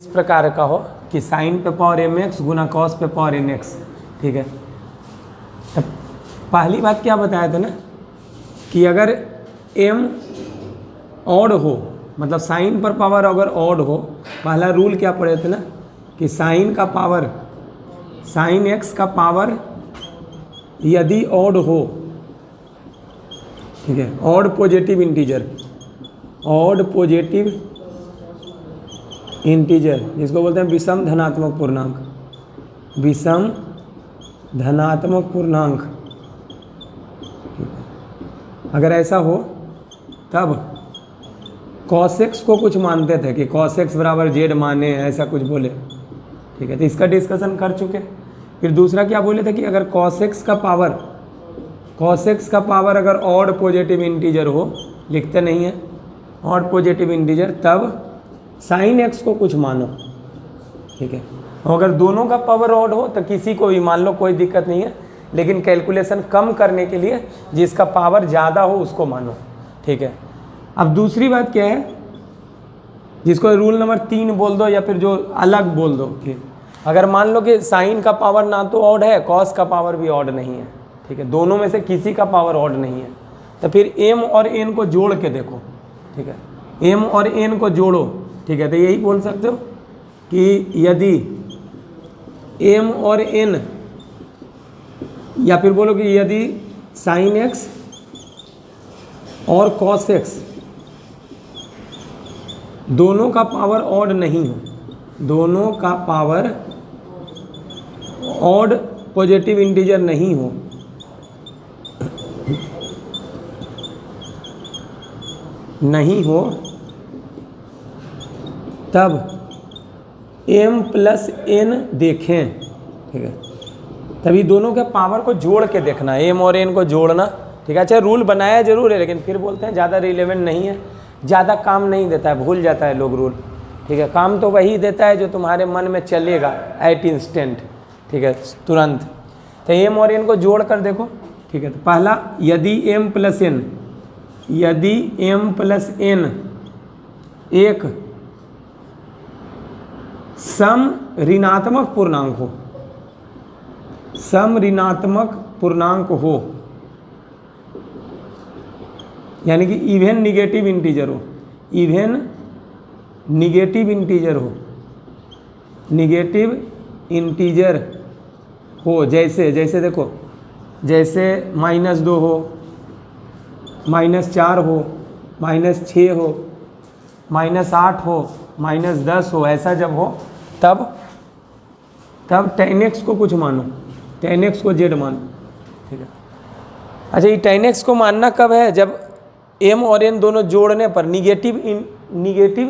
इस प्रकार का हो कि साइन पे पावर mx गुना कॉस पे पावर nx, ठीक है। तो पहली बात क्या बताया था ना कि अगर m ऑड हो, मतलब साइन पर पावर अगर ऑड हो, पहला रूल क्या पढ़े थे ना कि साइन का पावर, साइन x का पावर यदि ऑड हो, ठीक है, odd positive integer, odd positive integer जिसको बोलते हैं विषम धनात्मक पूर्णांक, विषम धनात्मक पूर्णांक, अगर ऐसा हो तब cos x को कुछ मानते थे कि cos x बराबर z माने, ऐसा कुछ बोले, ठीक है। तो इसका डिस्कशन कर चुके। फिर दूसरा क्या बोले थे कि अगर cos x का पावर अगर ऑड पॉजिटिव इंटीजर हो, लिखते नहीं है ऑड पॉजिटिव इंटीजर, तब साइन x को कुछ मानो, ठीक है। अगर दोनों का पावर ऑड हो तो किसी को भी मान लो, कोई दिक्कत नहीं है, लेकिन कैलकुलेशन कम करने के लिए जिसका पावर ज़्यादा हो उसको मानो, ठीक है। अब दूसरी बात क्या है, जिसको रूल नंबर 3 बोल दो या फिर जो अलग बोल दो कि अगर मान लो कि साइन का पावर ना तो ऑड है, कॉस का पावर भी ऑड नहीं है, ठीक है, दोनों में से किसी का पावर ऑड नहीं है, तो फिर m और n को जोड़ के देखो, ठीक है, m और n को जोड़ो, ठीक है। तो यही बोल सकते हो कि यदि m और n, या फिर बोलो कि यदि साइन x और cos x दोनों का पावर ऑड नहीं हो, दोनों का पावर ऑड पॉजिटिव इंटीजर नहीं हो, तब m प्लस n देखें, ठीक है। तभी दोनों के पावर को जोड़ के देखना, m और n को जोड़ना, ठीक है। अच्छा, रूल बनाया जरूर है, लेकिन फिर बोलते हैं ज़्यादा रिलेवेंट नहीं है, ज़्यादा काम नहीं देता है, भूल जाता है लोग रूल, ठीक है। काम तो वही देता है जो तुम्हारे मन में चलेगा एट इंस्टेंट, ठीक है, तुरंत। तो m और n को जोड़ कर देखो, ठीक है। तो पहला, यदि m प्लस n, यदि m प्लस n एक सम ऋणात्मक पूर्णांक हो, सम ऋणात्मक पूर्णांक हो, यानी कि इवन निगेटिव इंटीजर हो, इवन निगेटिव इंटीजर हो, निगेटिव इंटीजर हो, जैसे जैसे देखो, जैसे -2 हो, -4 हो, -6 हो, -8 हो, -10 हो, ऐसा जब हो तब tan x को कुछ मानो, tan x को z मानो, ठीक है। अच्छा, ये tan x को मानना कब है, जब m और n दोनों जोड़ने पर निगेटिव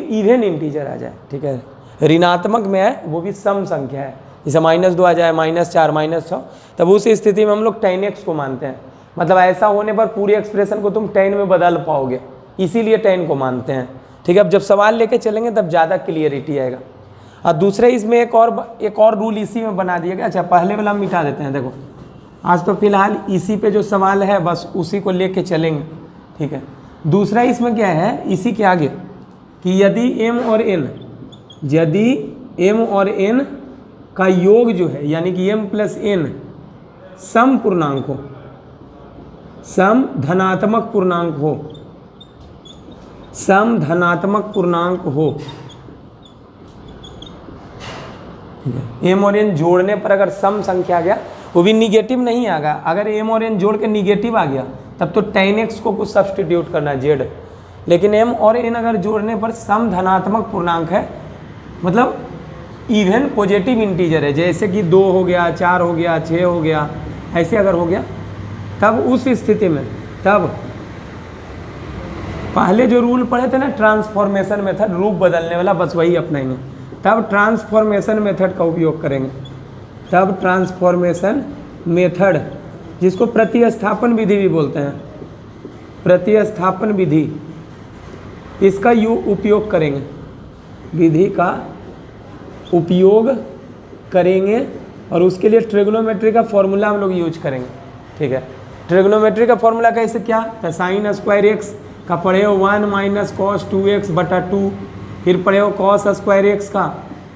इवन इंटीजर आ जाए, ठीक है, ऋणात्मक में है, वो भी सम संख्या है, जैसे -2 आ जाए, -4, -6, तब उस स्थिति में हम लोग tan x को मानते हैं। मतलब ऐसा होने पर पूरी एक्सप्रेशन को तुम tan में बदल पाओगे, इसीलिए tan को मानते हैं, ठीक है। अब जब सवाल लेके चलेंगे तब ज़्यादा क्लियरिटी आएगा। और दूसरे इसमें एक और रूल इसी में बना दिया गया। अच्छा, पहले वाला हम मिटा देते हैं, देखो आज तो फिलहाल इसी पे जो सवाल है बस उसी को लेके चलेंगे, ठीक है। दूसरा इसमें क्या है, इसी के आगे कि यदि m और n, यदि m और n का योग जो है, यानी कि m प्लस n सम पूर्णांक हो, सम धनात्मक पूर्णांक हो, सम धनात्मक पूर्णांक हो, m और n जोड़ने पर अगर सम संख्या आ गया, वो भी निगेटिव नहीं आ गया, अगर m और n जोड़ के निगेटिव आ गया तब तो tan x को कुछ सब्सटीट्यूट करना है z, लेकिन m और n अगर जोड़ने पर सम धनात्मक पूर्णांक है, मतलब इवन पॉजिटिव इंटीजर है, जैसे कि 2 हो गया, 4 हो गया, 6 हो गया, ऐसे अगर हो गया, तब उस स्थिति में, तब पहले जो रूल पढ़े थे ना ट्रांसफॉर्मेशन मेथड, रूप बदलने वाला, बस वही अपनाएंगे, तब ट्रांसफॉर्मेशन मेथड का उपयोग करेंगे, तब ट्रांसफॉर्मेशन मेथड, जिसको प्रतिस्थापन विधि भी बोलते हैं, प्रतिस्थापन विधि, इसका उपयोग करेंगे, विधि का उपयोग करेंगे, और उसके लिए ट्रिग्नोमेट्री का फॉर्मूला हम लोग यूज करेंगे, ठीक है। ट्रिग्नोमेट्री का फॉर्मूला कैसे, क्या, तो साइन स्क्वायर एक्स का पढ़े हो 1 - cos 2x/2, फिर पढ़े हो cos स्क्वायर एक्स का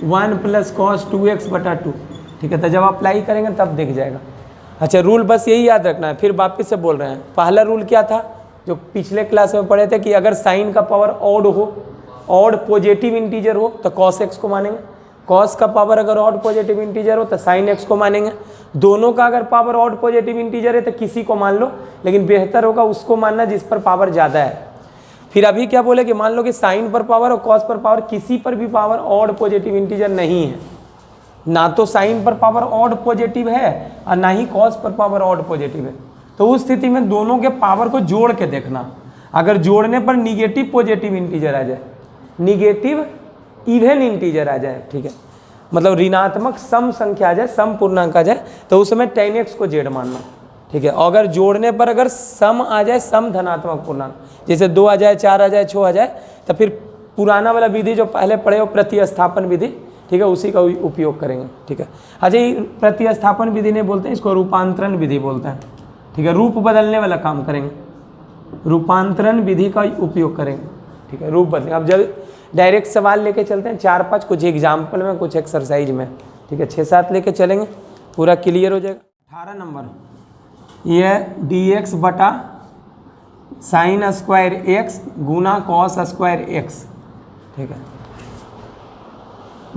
1 प्लस कॉस 2x/2। ठीक है, तो जब अप्लाई करेंगे तब दिख जाएगा। अच्छा, रूल बस यही याद रखना है। फिर वापस से बोल रहे हैं, पहला रूल क्या था जो पिछले क्लास में पढ़े थे कि अगर साइन का पावर ऑड हो, ऑड पॉजिटिव इंटीजर हो तो कॉस एक्स को मानेंगे, कॉस का पावर अगर ऑड पॉजिटिव इंटीजर हो तो साइन एक्स को मानेंगे। दोनों का अगर पावर ऑड पॉजिटिव इंटीजर है तो किसी को मान लो, लेकिन बेहतर होगा उसको मानना जिस पर पावर ज़्यादा है। फिर अभी क्या बोले कि मान लो कि साइन पर पावर और कॉस पर पावर, किसी पर भी पावर ऑड पॉजिटिव इंटीजर नहीं है, ना तो साइन पर पावर ऑड पॉजिटिव है और ना ही कॉस पर पावर ऑड पॉजिटिव है, तो उस स्थिति में दोनों के पावर को जोड़ के देखना। अगर जोड़ने पर निगेटिव पॉजिटिव इंटीजर आ जाए, निगेटिव इवन इंटीजर आ जाए, ठीक है, मतलब ऋणात्मक सम संख्या आ जाए, सम पूर्णांक आ जाए, तो उस समय tan x को जेड मानना। ठीक है, अगर जोड़ने पर अगर सम आ जाए, सम धनात्मक पूर्णांक, जैसे 2 आ जाए, 4 आ जाए, 6 आ जाए, तो फिर पुराना वाला विधि जो पहले पढ़े हो प्रतिस्थापन विधि, ठीक है, उसी का उपयोग करेंगे। ठीक है, अच्छा, ये प्रतिस्थापन विधि नहीं बोलते हैं, इसको रूपांतरण विधि बोलते हैं। ठीक है, रूप बदलने वाला काम करेंगे, रूपांतरण विधि का उपयोग करेंगे। ठीक है, रूप बदलेंगे। अब जब डायरेक्ट सवाल लेके चलते हैं 4-5, कुछ एग्जाम्पल में, कुछ एक्सरसाइज में। ठीक है, 6-7 लेके चलेंगे, पूरा क्लियर हो जाएगा। 18 नंबर, यह dx बटा साइन स्क्वायर एक्स गुना कॉस स्क्वायर एक्स। ठीक है,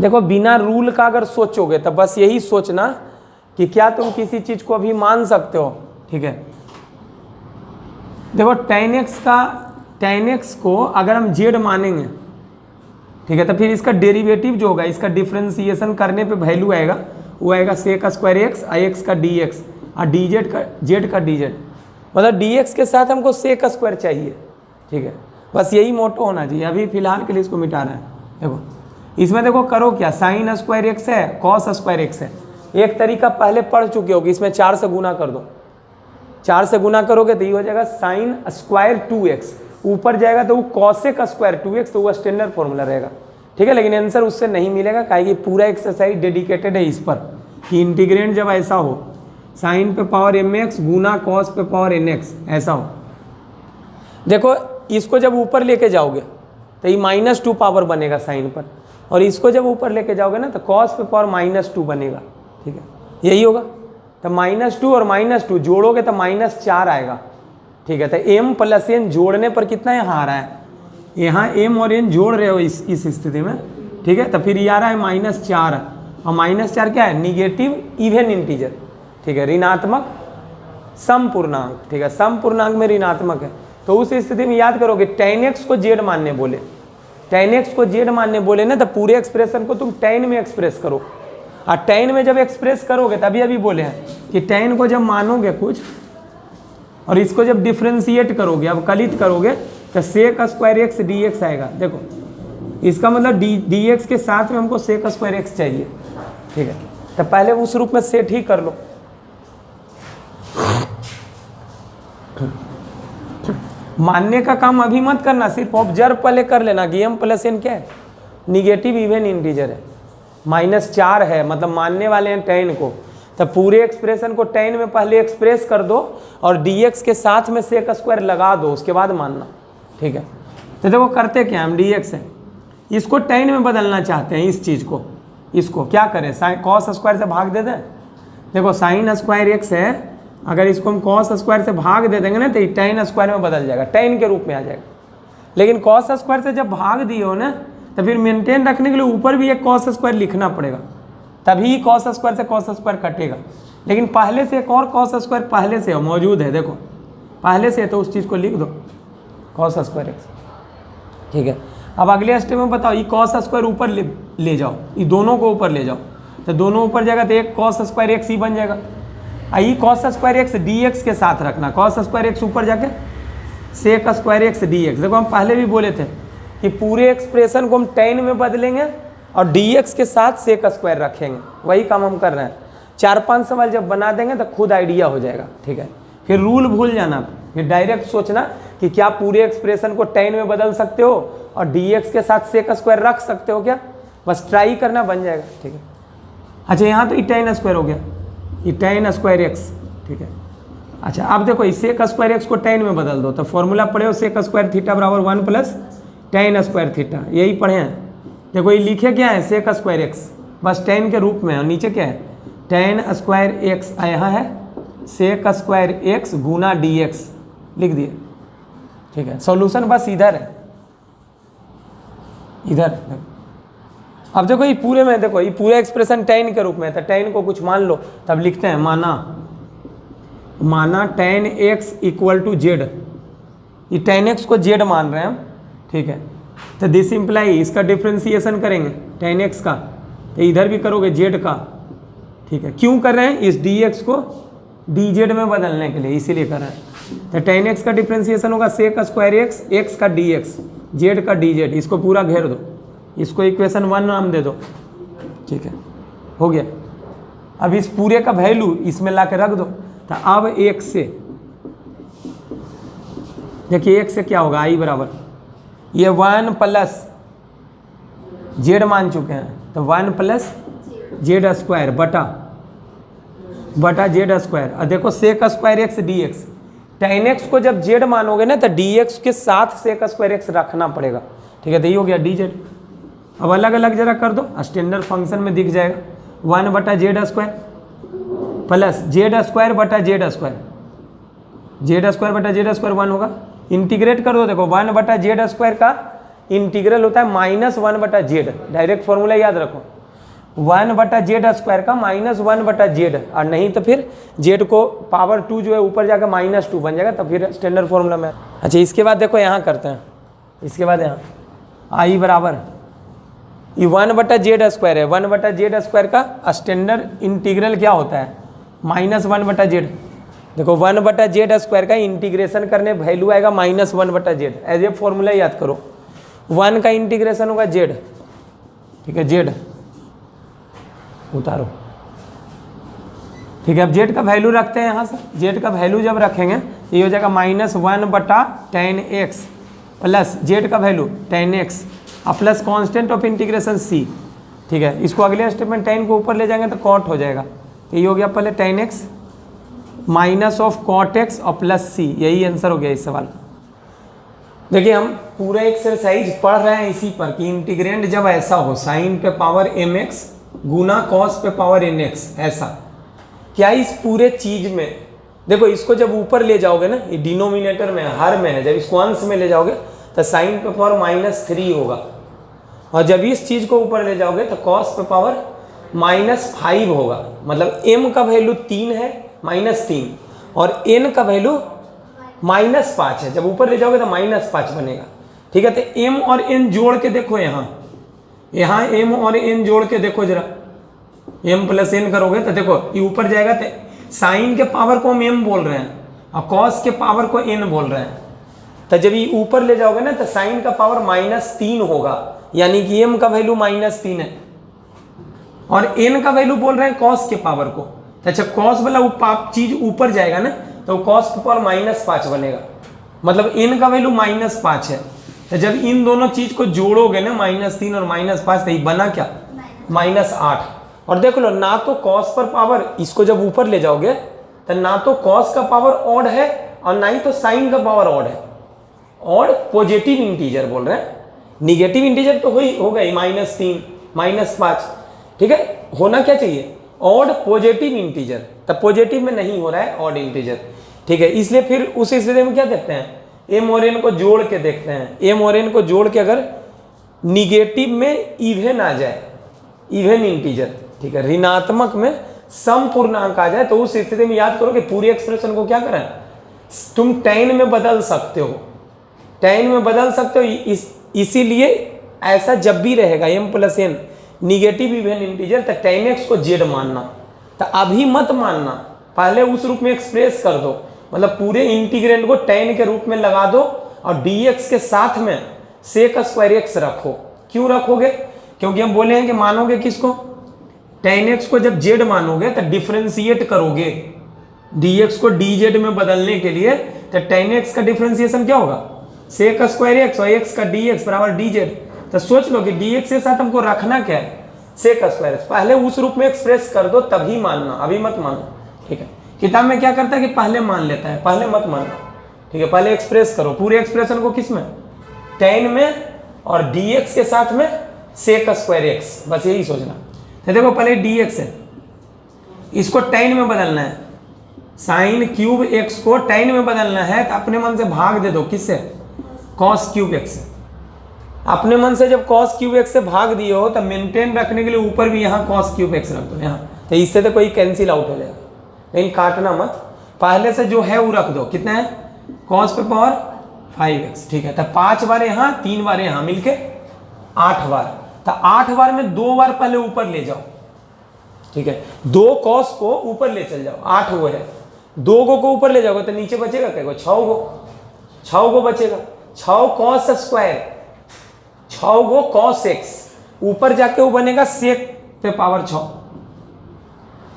देखो बिना रूल का अगर सोचोगे तो बस यही सोचना कि क्या तुम किसी चीज़ को अभी मान सकते हो। ठीक है, देखो tan x को अगर हम z मानेंगे, ठीक है, तो फिर इसका डेरिवेटिव जो होगा, इसका डिफ्रेंसिएशन करने पे वैल्यू आएगा, वो आएगा सेक स्क्वायर एक्स और एक्स का dx और z का dz, मतलब dx के साथ हमको सेक स्क्वायर चाहिए। ठीक है, बस यही मोटो होना चाहिए। अभी फिलहाल के लिए इसको मिटा रहा है। देखो इसमें देखो करो क्या, साइन स्क्वायर एक्स है, कॉस स्क्वायर एक्स है। एक तरीका पहले पढ़ चुके होगे, इसमें 4 से गुना कर दो, 4 से गुना करोगे तो ये हो जाएगा साइन स्क्वायर 2x, ऊपर जाएगा तो वो कॉसेक स्क्वायर 2x, तो वो स्टैंडर्ड फॉर्मूला रहेगा। ठीक है, लेकिन आंसर उससे नहीं मिलेगा, काहे कि पूरा एक्सरसाइज डेडिकेटेड है इस पर कि इंटीग्रेंड जब ऐसा हो, साइन पे पावर mx गुना कॉस पे पावर nx ऐसा हो। देखो इसको जब ऊपर लेके जाओगे तो ये -2 पावर बनेगा साइन पर, और इसको जब ऊपर लेके जाओगे ना तो कॉस पे पावर -2 बनेगा। ठीक है, यही होगा। तो -2 और -2 जोड़ोगे तो -4 आएगा। ठीक है, तो m प्लस n जोड़ने पर कितना यहाँ आ रहा है, यहाँ m और n जोड़ रहे हो इस स्थिति में। ठीक है, तो फिर ये आ रहा है -4, और -4 क्या है, निगेटिव इवन इंटीजर। ठीक है, ऋणात्मक सम पूर्णांक। ठीक है, सम पूर्णांक में ऋणात्मक है, तो उस स्थिति में याद करोगे tan x को z मानने बोले, tan x को z मानने बोले ना, तो पूरे एक्सप्रेशन को तुम tan में एक्सप्रेस करो, और tan में जब एक्सप्रेस करोगे तभी अभी बोले हैं कि tan को जब मानोगे कुछ और इसको जब डिफ्रेंशिएट करोगे, अब कलित करोगे, तो सेक स्क्वायर एक्स dx आएगा। देखो इसका मतलब dx के साथ में हमको सेक स्क्वायर एक्स चाहिए। ठीक है, तो पहले उस रूप में सेट ही कर लो। मानने का काम अभी मत करना, सिर्फ ऑब्जर्व पहले कर लेना कि m प्लस n क्या है, निगेटिव इवन इंटीजर है, -4 है, मतलब मानने वाले हैं tan को, तो पूरे एक्सप्रेशन को tan में पहले एक्सप्रेस कर दो और dx के साथ में सेक स्क्वायर लगा दो, उसके बाद मानना। ठीक है, तो देखो करते क्या हम, dx है, इसको tan में बदलना चाहते हैं, इस चीज़ को, इसको क्या करें, कॉस स्क्वायर से भाग दे दें। देखो साइन स्क्वायर एक्स है, अगर इसको हम कॉस स्क्वायर से भाग दे देंगे ना तो ये tan स्क्वायर में बदल जाएगा, tan के रूप में आ जाएगा। लेकिन कॉस स्क्वायर से जब भाग दिए हो ना, तो फिर मेंटेन रखने के लिए ऊपर भी एक कॉस स्क्वायर लिखना पड़ेगा, तभी कॉस स्क्वायर से कॉस स्क्वायर कटेगा। लेकिन पहले से एक और कॉस स्क्वायर पहले से मौजूद है, देखो पहले से, तो उस चीज़ को लिख दो कॉस स्क्वायर एक्स। ठीक है, अब अगले स्टेप में बताओ, ये कॉस स्क्वायर ऊपर ले जाओ, ये दोनों को ऊपर ले जाओ, तो दोनों ऊपर जाएगा तो एक कॉस स्क्वायर एक्स ही बन जाएगा। I cos square x dx के साथ रखना, कॉस स्क्वायर एक्स ऊपर जाके सेक स्क्वायर एक्स dx। देखो हम पहले भी बोले थे कि पूरे एक्सप्रेशन को हम tan में बदलेंगे और dx के साथ सेक स्क्वायर रखेंगे, वही काम हम कर रहे हैं। 4-5 सवाल जब बना देंगे तो खुद आइडिया हो जाएगा। ठीक है, फिर रूल भूल जाना, फिर डायरेक्ट सोचना कि क्या पूरे एक्सप्रेशन को tan में बदल सकते हो और dx के साथ सेक स्क्वायर रख सकते हो क्या, बस ट्राई करना, बन जाएगा। ठीक है, अच्छा यहाँ तो tan स्क्वायर हो गया, ये tan स्क्वायर एक्स। ठीक है, अच्छा अब देखो इस सेक स्क्वायर एक्स को tan में बदल दो, तो फॉर्मूला पढ़े हो सेक स्क्वायर थीटा बराबर 1 प्लस tan स्क्वायर थीटा, यही पढ़े हैं। देखो ये लिखे क्या है, सेक स्क्वायर एक्स, बस टेन के रूप में, और नीचे क्या है, टेन स्क्वायर एक्स, यहाँ है सेक स्क्वायर एक्स गुना डी एक्स लिख दिए। ठीक है, सॉल्यूशन बस इधर है, इधर। अब देखो ये पूरे में, देखो ये पूरा एक्सप्रेशन टेन के रूप में है, तो टेन को कुछ मान लो, तब लिखते हैं माना tan x equal to z, ये टेन एक्स को जेड मान रहे हैं हम। ठीक है, तो दिस इम्प्लाई, इसका डिफ्रेंसिएशन करेंगे टेन एक्स का, तो इधर भी करोगे जेड का। ठीक है, क्यों कर रहे हैं, इस डी एक्स को डी जेड में बदलने के लिए, इसीलिए कर रहे हैं। तो टेन एक्स का डिफ्रेंसिएशन होगा सेक स्क्वायर एक्स, एक्स का डी एक्स, जेड का डी जेड, इसको पूरा घेर दो, इसको इक्वेशन 1 नाम दे दो। ठीक है, हो गया। अब इस पूरे का वैल्यू इसमें ला के रख दो, तो अब एक से देखिए, एक से क्या होगा, आई बराबर ये 1 प्लस जेड मान चुके हैं, तो 1 प्लस जेड स्क्वायर बटा जेड स्क्वायर। और देखो sec square x d x, tan x को जब जेड मानोगे ना, तो डी एक्स के साथ सेक स्क्वायर एक्स रखना पड़ेगा। ठीक है, तो ये हो गया डी जेड। अब अलग अलग जरा कर दो, स्टैंडर्ड फंक्शन में दिख जाएगा, 1 बटा z square plus z square बटा जेड स्क्वायर, जेड स्क्वायर बटा जेड स्क्वायर 1 होगा। इंटीग्रेट कर दो, देखो 1 बटा जेड स्क्वायर का इंटीग्रल होता है -1 बटा जेड, डायरेक्ट फॉर्मूला याद रखो, 1 बटा जेड स्क्वायर का -1 बटा जेड, और नहीं तो फिर जेड को पावर 2 जो है ऊपर जाकर -2 बन जाएगा, तो फिर स्टैंडर्ड फॉर्मूला में। अच्छा, इसके बाद देखो यहाँ करते हैं, इसके बाद यहाँ आई बराबर ये 1 बटा जेड स्क्वायर है, 1 बटा जेड स्क्वायर का स्टैंडर्ड इंटीग्रल क्या होता है, -1 बटा जेड। देखो 1 बटा जेड स्क्वायर का इंटीग्रेशन करने वैल्यू आएगा -1 बटा जेड, एज ए फॉर्मूला याद करो, 1 का इंटीग्रेशन होगा जेड। ठीक है, जेड उतारो। ठीक है, अब जेड का वैल्यू रखते हैं यहाँ से, जेड का वैल्यू जब रखेंगे ये हो जाएगा -1 बटा टेन एक्स प्लस जेड का वैल्यू टेन एक्स और प्लस कॉन्स्टेंट ऑफ इंटीग्रेशन सी। ठीक है, इसको अगले स्टेप में टेन को ऊपर ले जाएंगे तो कॉट हो जाएगा, ये हो गया पहले tan x minus of cot x और प्लस सी, यही आंसर हो गया इस सवाल का। देखिए हम पूरा एक्सरसाइज पढ़ रहे हैं इसी पर कि इंटीग्रेंड जब ऐसा हो, साइन पे पावर एम एक्स गुना कॉस पे पावर एन एक्स, ऐसा क्या इस पूरे चीज में, देखो इसको जब ऊपर ले जाओगे ना, ये डिनोमिनेटर में हर में है, जब इसको अंश में ले जाओगे तो साइन पे पावर -3 होगा, और जब इस चीज को ऊपर ले जाओगे तो कॉस पे पावर -5 होगा। मतलब m का वैल्यू 3 है -3 और n का वैल्यू -5 है, जब ऊपर ले जाओगे तो -5 बनेगा। ठीक है, तो m और n जोड़ के देखो, यहाँ m और n जोड़ के देखो जरा, m प्लस n करोगे तो देखो ये ऊपर जाएगा, तो साइन के पावर को हम m बोल रहे हैं और कॉस के पावर को n बोल रहे हैं, तो जब ये ऊपर ले जाओगे ना तो साइन का पावर -3 होगा, यानी कि m का वैल्यू -3 है और n का वैल्यू बोल रहे हैं कॉस के पावर को। तो अच्छा, कॉस वाला चीज ऊपर जाएगा ना तो कॉस के पावर -5 बनेगा, मतलब n का वैल्यू -5 है। तो जब इन दोनों चीज को जोड़ोगे ना, -3 और -5, तो ये बना क्या, -8। और देख लो, ना तो कॉस पर पावर, इसको जब ऊपर ले जाओगे तो ना तो कॉस का पावर ऑड है और ना ही तो साइन का पावर ऑड है, और पॉजिटिव इंटीजर बोल रहे हैं, निगेटिव इंटीजर तो होगा ही -3 -5। ठीक है, होना क्या चाहिए, ऑड पॉजिटिव इंटीजर, तब पॉजिटिव में नहीं हो रहा है, ऑड इंटीजर। ठीक है, इसलिए फिर उस स्थिति में क्या देखते हैं, m और n को जोड़ के देखते हैं, m और n को जोड़ के अगर निगेटिव में इवन आ जाए, इवन इंटीजर, ठीक है, ऋणात्मक में सम पूर्णांक आ जाए, तो उस स्थिति में याद करो कि पूरी एक्सप्रेशन को क्या करें, तुम tan में बदल सकते हो, tan में बदल सकते हो। इसीलिए ऐसा जब भी रहेगा m plus n negative even integer, तो tan x को z मानना, तो अभी मत मानना, पहले उस रूप में एक्सप्रेस कर दो, मतलब पूरे इंटीग्रेंड को tan के रूप में लगा दो और dx के साथ में सेक स्क्वायर एक्स रखो। क्यों रखोगे, क्योंकि हम बोले हैं कि मानोगे किसको, tan x को जब z मानोगे तो डिफ्रेंशिएट करोगे dx को dz में बदलने के लिए, तो tan x का डिफ्रेंशिएशन क्या होगा, सेक स्क्वायर एक्स और x का dx बराबर dz। तो सोच लो कि dx के साथ हमको रखना क्या है, सेक स्क्वायर एक्स, पहले उस रूप में एक्सप्रेस कर दो तभी मानना, अभी मत मानो। ठीक है, किताब में क्या करता है कि पहले मान लेता है, पहले मत मानना। ठीक है, पहले एक्सप्रेस करो पूरे एक्सप्रेशन को, किस में, tan में और dx के साथ में सेक स्क्वायर एक्स, बस यही सोचना। तो देखो पहले डी एक्स है, इसको tan में बदलना है, साइन क्यूब एक्स को tan में बदलना है, तो अपने मन से भाग दे दो, किससे? कॉस क्यूब एक्स से। अपने मन से जब कॉस क्यूब एक्स से भाग दिए हो, तो मेंटेन रखने के लिए ऊपर भी यहाँ कॉस क्यूब एक्स रख दो यहाँ, तो इससे तो कोई कैंसिल आउट हो जाएगा, लेकिन काटना मत, पहले से जो है वो रख दो। कितना है? कॉस पे पावर 5x, ठीक है। तो 5 बार यहाँ, 3 बार यहाँ, मिलके 8 बार। तो 8 बार में 2 बार पहले ऊपर ले जाओ, ठीक है। 2 कॉस को ऊपर ले चल जाओ, 8 वो है, 2 को ऊपर ले जाओगे तो नीचे बचेगा क्या? 6 को बचेगा। 6 कॉस स्क्वायर, 6 को कॉस एक्स, ऊपर जाके वो बनेगा सेक पे पावर 6,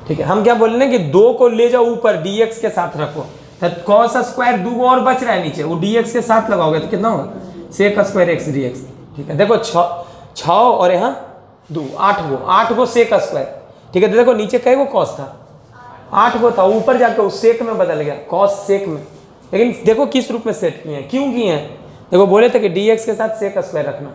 ठीक है। हम क्या बोल रहे हैं कि 2 को ले जाओ ऊपर, dx के साथ रखो, तो कॉस स्क्वायर 2 और बच रहा है नीचे, वो dx के साथ लगाओगे तो कितना होगा? सेक स्क्वायर एक्स dx, ठीक है। देखो 6 और यहाँ 2, 8 को सेक स्क्वायर, ठीक है। तो देखो नीचे कई को कॉस था? 8 को था, ऊपर जाके उस सेक में बदल गया, कॉस सेक में। लेकिन देखो किस रूप में सेट किए हैं, क्यों किए हैं? देखो बोले थे कि dx के साथ सेक स्क्वायर रखना,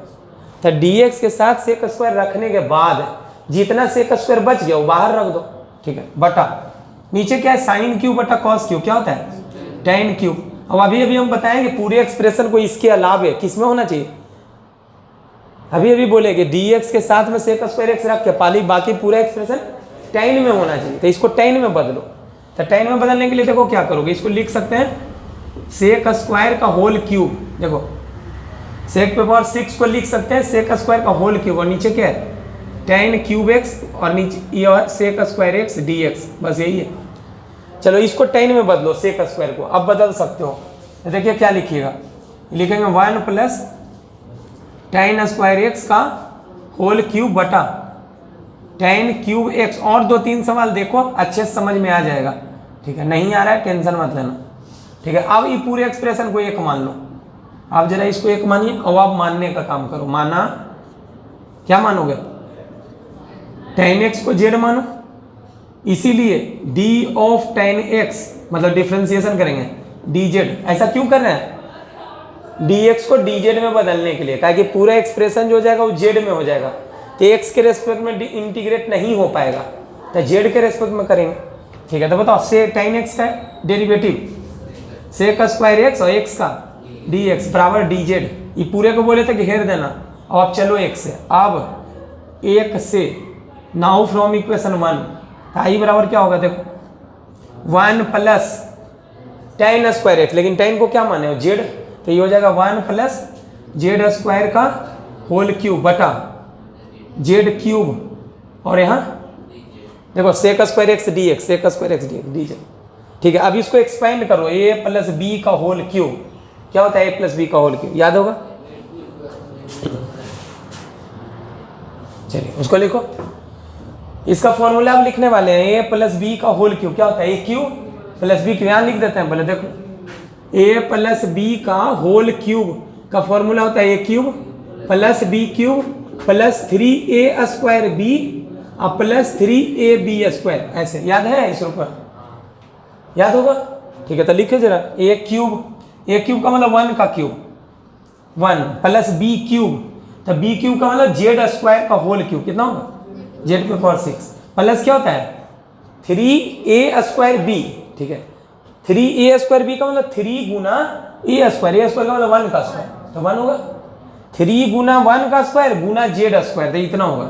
तो dx के साथ सेक स्क्वायर रखने के बाद जितना सेक स्क्वायर बच गया वो बाहर रख दो, ठीक है। बटा नीचे क्या है? साइन क्यूब बटा कॉस क्यूब, क्या होता है? tan cube. अब अभी हम बताएं कि पूरे एक्सप्रेशन को इसके अलावे किस में होना चाहिए? अभी बोले कि dx के साथ में सेक स्क्वायर एक्स रख के पाली बाकी पूरा एक्सप्रेशन tan में होना चाहिए, तो इसको tan में बदलो। तो tan में बदलने के लिए देखो क्या करोगे, इसको लिख सकते हैं सेक स्क्वायर का होल क्यूब। देखो सेक पे पावर 6 को लिख सकते हैं सेक स्क्वायर का होल क्यूब, और नीचे क्या है? tan क्यूब एक्स, और नीचे ये सेक स्क्वायर एक्स dx, बस यही है। चलो इसको tan में बदलो, सेक स्क्वायर को अब बदल सकते हो। तो देखिए क्या लिखिएगा, लिखेंगे 1 प्लस tan स्क्वायर एक्स का होल क्यूब बटा tan क्यूब एक्स। और 2-3 सवाल देखो, अच्छे से समझ में आ जाएगा, ठीक है। नहीं आ रहा है टेंशन मत लेना, ठीक है। अब ये पूरे एक्सप्रेशन को 1 मान लो, आप जरा इसको 1 मानिए, और आप मानने का काम करो। माना, क्या मानोगे? tan x को z मानो, इसीलिए d ऑफ tan x मतलब डिफ्रेंसिएशन करेंगे dz। ऐसा क्यों कर रहे हैं? dx को dz में बदलने के लिए, कहा कि पूरा एक्सप्रेशन जो हो जाएगा वो z में हो जाएगा, तो x के रेस्पेक्ट में इंटीग्रेट नहीं हो पाएगा, तो z के रेस्पेक्ट में करेंगे, ठीक है। तो बताओ से tan x का डेरिवेटिव सेक स्क्वायर x और x का dx बराबर dz। ये पूरे को बोले थे कि घेर देना। अब आप चलो 1 से, अब 1 से नाउ फ्रॉम इक्वेशन 1, आई बराबर क्या होगा? देखो 1 प्लस tan स्क्वायर एक्स, लेकिन tan को क्या माने हो? z, तो ये हो जाएगा 1 प्लस z स्क्वायर का होल क्यूब बटा z क्यूब, और यहाँ देखो sec square x dx, sec square x dz, ठीक है। अब इसको एक्सपेंड करो, a प्लस b का होल क्यूब, क्या होता है? a प्लस b का होल क्यूब, याद होगा? चलिए उसको लिखो, इसका फॉर्मूला आप लिखने वाले हैं, a प्लस बी का होल क्यूब, क्या होता है? a क्यूब प्लस बी, यहाँ लिख देते हैं पहले। देखो a प्लस बी का होल क्यूब का फॉर्मूला होता है a cube plus b cube plus 3a square b और प्लस 3ab स्क्वायर, ऐसे याद है? इस रूप याद होगा, ठीक है। तो लिखे जरा a क्यूब का मतलब 1 का क्यूब, 1 प्लस बी क्यूब, तो बी क्यूब का मतलब z स्क्वायर का होल क्यूब, कितना होगा? z पे पावर 6 प्लस क्या होता है? 3a स्क्वायर b, ठीक है। 3a स्क्वायर b का मतलब 3 गुना a स्क्वायर का मतलब 1 का स्क्वायर, तो 1 होगा। 3 गुना 1 का स्क्वायर गुना z स्क्वायर, तो इतना होगा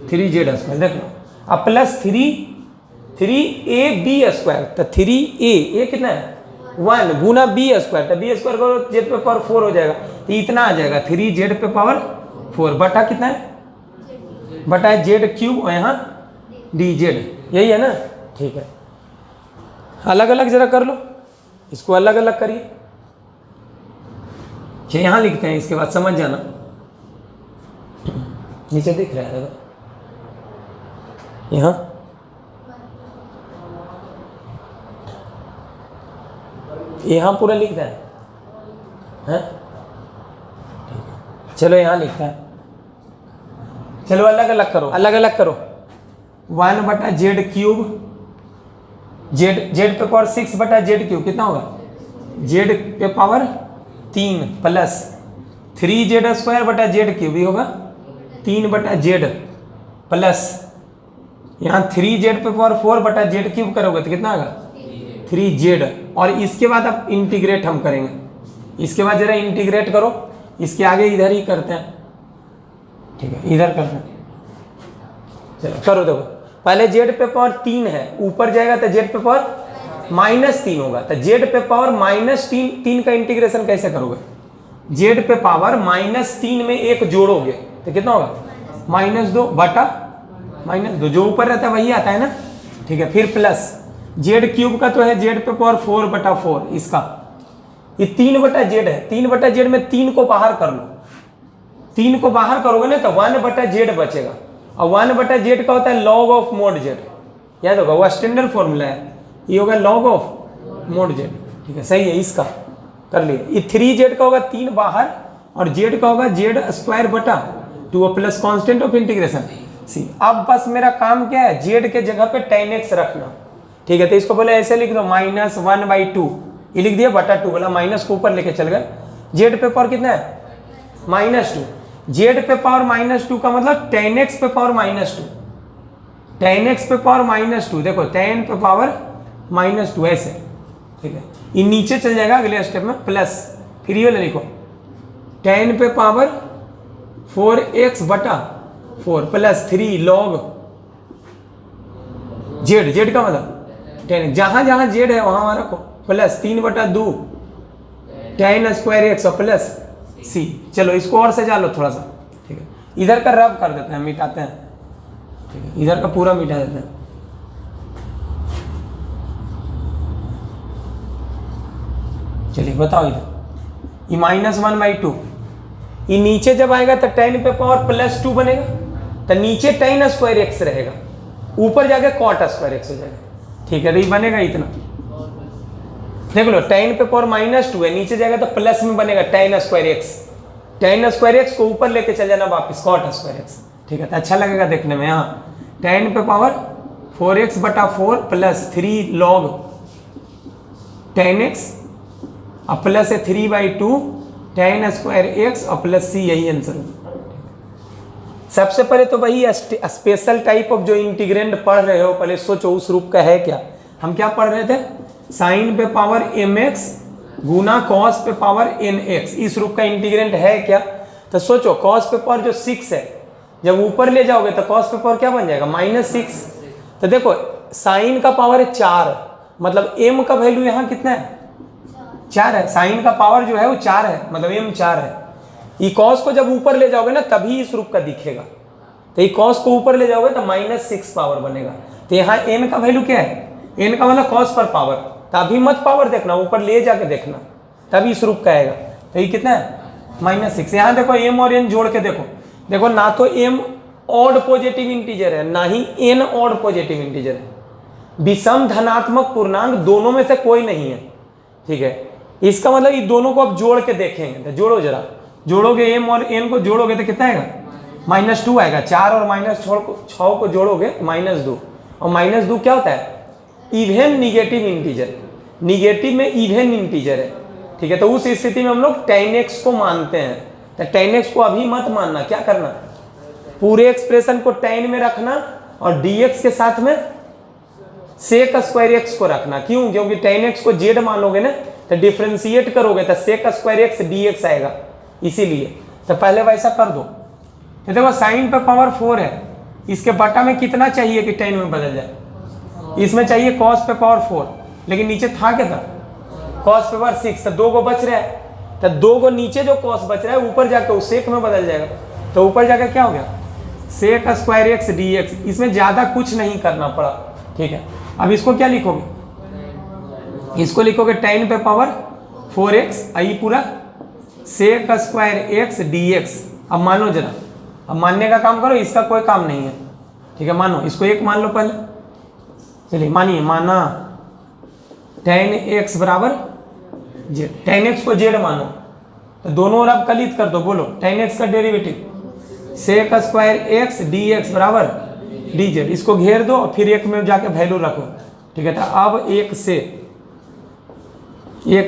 3z स्क्वायर, देख लो। अब प्लस 3ab स्क्वायर, तो 3a कितना है? 1 गुना b स्क्वायर, तो b स्क्वायर करो z पे पावर 4 हो जाएगा, तो इतना आ जाएगा 3z पे पावर 4 बटा कितना है? बटा है z क्यूब, और यहाँ dz, यही है ना, ठीक है। अलग अलग जरा कर लो, इसको अलग अलग करिए, यहाँ लिखते हैं, इसके बाद समझ जाना। नीचे दिख रहा है यहाँ, यहाँ पूरा लिखता है? चलो यहाँ लिखता है, चलो अलग अलग करो, अलग अलग करो। 1 बटा z क्यूब, z पे पावर 6 बटा z क्यूब, कितना होगा? z पे पावर 3 प्लस 3z स्क्वायर बटा z क्यूब, ये होगा 3/z प्लस यहाँ 3z पे पावर 4/z क्यूब करोगे तो कितना आएगा 3z। और इसके बाद अब इंटीग्रेट हम करेंगे, इसके बाद जरा इंटीग्रेट करो, इसके आगे इधर ही करते हैं, ठीक है इधर करते हैं। चलो करो, देखो पहले z पे पावर 3 है, ऊपर जाएगा तो z पे पावर -3 होगा, तो z पे पावर -3 का इंटीग्रेशन कैसे करोगे? z पे पावर -3 में एक जोड़ोगे तो कितना होगा -2/-2, जो ऊपर रहता है वही आता है ना, ठीक है। फिर प्लस z क्यूब का तो है z पे पावर 4/4, इसका ये 3/z है, 3/z में 3 को बाहर कर लो, 3 को बाहर करोगे ना तो 1/z बचेगा, और 1/z का होता है log ऑफ mod z, याद होगा वो स्टैंडर्ड फॉर्मूला है, ये होगा log ऑफ mod z, ठीक है सही है, इसका कर लिए। ये 3z का होगा 3 बाहर, और z का होगा z² plus constant of integration c। अब बस मेरा काम क्या है, z के जगह पे tan x रखना, ठीक है। तो इसको बोले ऐसे लिख दो -1/2, ये लिख दिया /2, बोला माइनस को ऊपर लेके चल गए। z पे पावर कितना है -2, z पे पावर -2 का मतलब tan x पे पावर -2, tan x पे पावर -2, देखो tan पे पावर -2 ऐसे, ठीक है। ये नीचे चल जाएगा अगले स्टेप में, प्लस फिर ये लिखो tan पे power 4x/4 plus 3 log z का मतलब tan, जहां जहां z है वहां वहां रखो, plus 3/2 tan² x plus c। चलो इसको और सजा लो थोड़ा सा, ठीक है। इधर का रब कर देते हैं, मिटाते हैं, ठीक है, इधर का पूरा मिटा देते हैं। चलिए बताओ, इधर ये -1/2, ये नीचे जब आएगा तो tan पे पावर +2 बनेगा, तो नीचे tan² x रहेगा, ऊपर जाके cot² x हो जाएगा, ठीक है। तो ये बनेगा इतना, देख लो tan पे पावर -2 है, नीचे जाएगा तो प्लस में बनेगा tan² x, tan² x को ऊपर लेके चल जाना वापिस cot² x, ठीक है। तो अच्छा लगेगा देखने में। यहाँ tan पे power 4x/4 plus 3 log tan x और प्लस है 3/2 tan² x और प्लस c, यही आंसर है। सबसे पहले तो वही स्पेशल टाइप ऑफ जो इंटीग्रेंड पढ़ रहे हो, पहले सोचो उस रूप का है क्या। हम क्या पढ़ रहे थे, साइन पे पावर mx गुना कॉस पे पावर nx, इस रूप का इंटीग्रेंट है क्या। तो सोचो कॉस पे पावर जो 6 है, जब ऊपर ले जाओगे तो कॉस पे पावर क्या बन जाएगा -6। तो देखो साइन का पावर है 4, मतलब m का वैल्यू यहाँ कितना है 4 है, साइन का पावर जो है वो 4 है, मतलब m 4 है। ये कॉस को जब ऊपर ले जाओगे ना तभी इस रूप का दिखेगा, तो ये कॉस को ऊपर ले जाओगे तो -6 पावर बनेगा। तो यहाँ n का वैल्यू क्या है, n का मतलब कॉस पर पावर, तभी मत पावर देखना, ऊपर ले जाके देखना, तभी इस रूप का आएगा। तो ये कितना है -6। यहाँ देखो m और n जोड़ के देखो, देखो ना तो m ऑड पॉजिटिव इंटीजर है, ना ही n ऑड पॉजिटिव इंटीजर है, विषम धनात्मक पूर्णांक दोनों में से कोई नहीं है, ठीक है। इसका मतलब ये दोनों को अब जोड़ के देखेंगे, तो जोड़ो जरा, जोड़ोगे m और n को जोड़ोगे तो कितना आएगा -2 आएगा, 4 और -6 को जोड़ोगे -2, और -2 क्या होता है इवेन निगेटिव इंटीजर, निगेटिव में इवेन इंटीजर है, ठीक है। तो उस स्थिति में हम लोग tan x को मानते हैं, तो tan x को अभी मत मानना, क्या करना पूरे एक्सप्रेशन को tan में रखना और dx के साथ में sec² x को रखना। क्यों, क्योंकि tan x को z मानोगे ना तो डिफ्रेंशिएट करोगे तो sec² x dx आएगा, इसीलिए। तो पहले वैसा कर दो। तो देखो साइन पे पावर 4 है, इसके बटा में कितना चाहिए कि tan में बदल जाए, इसमें चाहिए कॉस पे पावर 4, लेकिन नीचे था क्या था कॉस पे पावर 6, तो 2 को बच रहा है, तो 2 को नीचे जो कॉस बच रहा है ऊपर जाकर उस सेक में बदल जाएगा, तो ऊपर जाकर क्या हो गया sec² x dx। इसमें ज़्यादा कुछ नहीं करना पड़ा, ठीक है। अब इसको क्या लिखोगे, इसको लिखोगे tan पे पावर 4x, आई पूरा sec² x dx। अब मानो जरा, अब मानने का काम करो, इसका कोई काम नहीं है, ठीक है। मानो इसको 1 मान लो पहले, चलिए मानिए, माना tan x बराबर z, tan x को z मानो, तो दोनों और आप कलित कर दो, बोलो tan x का डेरिवेटिव sec² x dx बराबर dz, इसको घेर दो और फिर 1 में जाके वैल्यू रखो, ठीक है। तो अब 1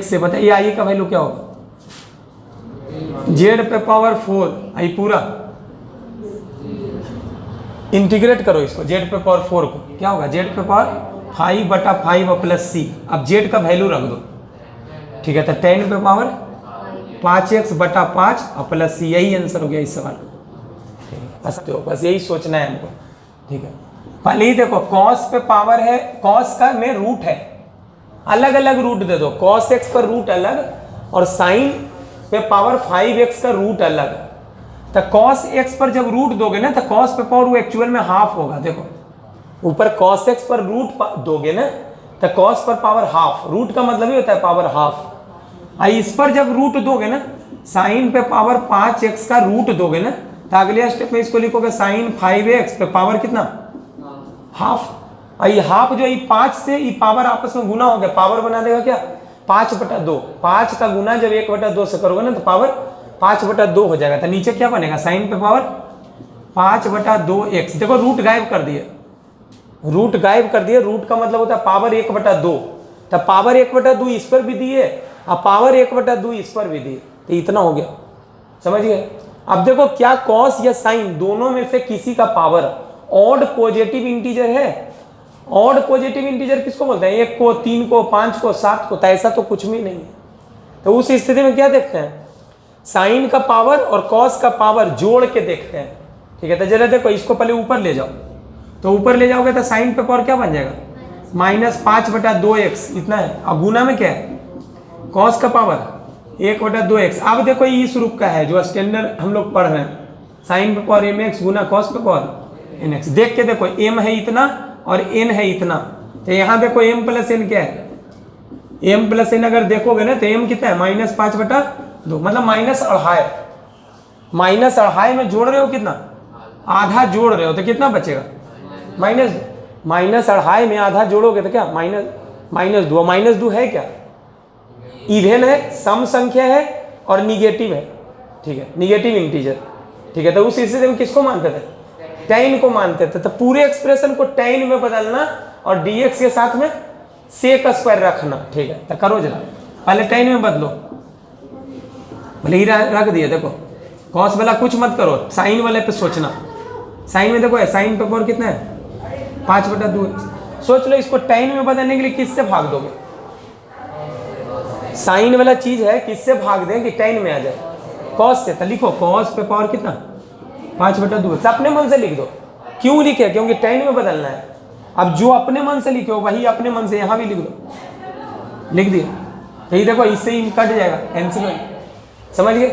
से बताइए आई का वैल्यू क्या होगा, z पे पावर 4 आई पूरा इंटीग्रेट करो इसको जेड पे पावर 4 को, क्या होगा जेड पे पावर 5/5 प्लस सी। अब जेड का वैल्यू रख दो, ठीक है, तो 10 पे पावर 5x/5 और प्लस सी, यही आंसर हो गया इस सवाल। बस यही सोचना है हमको, ठीक है। पहले ही देखो कॉस पे पावर है, कॉस का में रूट है, अलग अलग रूट दे दो, कॉस एक्स पर रूट अलग और साइन पे पावर 5x का रूट अलग। तो कॉस एक्स पर जब रूट दोगे ना तो कॉस पे पावर वो एक्चुअल में हाफ होगा। देखो ऊपर कॉस एक्स पर रूट दोगे ना तो कॉस पर पावर हाफ, रूट का मतलब ही होता है पावर हाफ। इस पर जब रूट दोगे ना, साइन पे पावर 5x का रूट दोगे ना, तो अगले स्टेप में इसको लिखोगे साइन 5x पे पावर कितना, हाफ। ये हाफ जो ये 5 से ये पावर आपस में गुना हो गया, पावर बना देगा क्या 5/2। 5 का गुना जब 1/2 से करोगे ना तो पावर 5/2 हो जाएगा। तो नीचे क्या बनेगा, साइन पे पावर 5/2x। देखो रूट गायब कर दिए, रूट गायब कर दिए, रूट का मतलब होता है पावर 1/2। तो पावर 1/2 इस पर भी दिए और पावर 1/2 इस पर भी दिए, तो इतना हो गया, समझ गए। अब देखो क्या कॉस या साइन दोनों में से किसी का पावर ऑड पॉजिटिव इंटीजर है। ऑड पॉजिटिव इंटीजर किसको बोलते हैं, 1 को, 3 को, 5 को, 7 को। तो ऐसा तो कुछ भी नहीं है। तो उस स्थिति में क्या देखते हैं, साइन का पावर और कॉस का पावर जोड़ के देखते हैं, ठीक है। तो जरा देखो इसको पहले ऊपर ले जाओ, तो ऊपर ले जाओगे तो साइन पे पावर क्या बन जाएगा, -5/2x इतना है। अब गुना में क्या है, कॉस का पावर 1/2x। अब देखो ये इस रूप का है जो स्टैंडर्ड हम लोग पढ़ रहे हैं, साइन पे पावर mx गुना कॉस पे पावर nx। देख के देखो m है इतना और n है इतना, तो यहाँ देखो m + n क्या है, m + n अगर देखोगे ना तो m कितना है -5/2, मतलब -2.5 में जोड़ रहे हो कितना, आधा जोड़ रहे हो तो कितना बचेगा, -2.5 में आधा जोड़ोगे तो क्या -2। -2 है क्या, इवेन है, सम संख्या है और निगेटिव है, ठीक है, निगेटिव इंटीजर, ठीक है। तो उस स्थिति में किसको मानते थे, tan को मानते थे। तो पूरे एक्सप्रेशन को tan में बदलना और dx के साथ में sec स्क्वायर रखना, ठीक है। तो करो जरा, पहले tan में बदलो, भले ही रख दिए। देखो कॉस वाला कुछ मत करो, साइन वाले पे सोचना। साइन में देखो साइन पे पावर कितना है 5/2। सोच लो इसको tan में बदलने के लिए किससे भाग दोगे, साइन वाला चीज है, किससे भाग दें कि tan में आ जाए, कॉस से। तो लिखो कॉस पे पावर कितना 5/2, अपने मन से लिख दो। क्यों लिखे, क्योंकि tan में बदलना है। अब जो अपने मन से लिखे हो वही अपने मन से यहाँ भी लिख दो, लिख दिया। तो ये देखो इससे ही कट जाएगा, कैंसिल, समझ गए,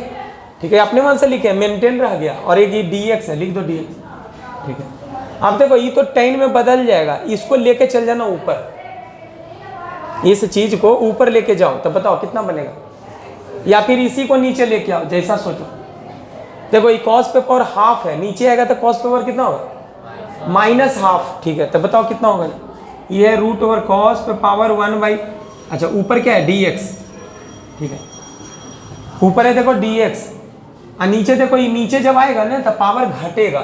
ठीक है। अपने मन से लिखे, मेंटेन रह गया। और एक ये dx है, लिख दो dx, ठीक है। अब देखो ये तो tan में बदल जाएगा, इसको लेके चल जाना ऊपर, इस चीज को ऊपर लेके जाओ तो बताओ कितना बनेगा, या फिर इसी को नीचे लेके आओ, जैसा सोचो। देखो ये कॉस पे पावर हाफ है, नीचे आएगा तो कॉस पे पावर कितना होगा -12, ठीक है। तो बताओ कितना होगा, ये √cos पे पावर 1/, अच्छा ऊपर क्या है dx, ठीक है, ऊपर है देखो dx और नीचे देखो ये नीचे जब आएगा ना तो पावर घटेगा।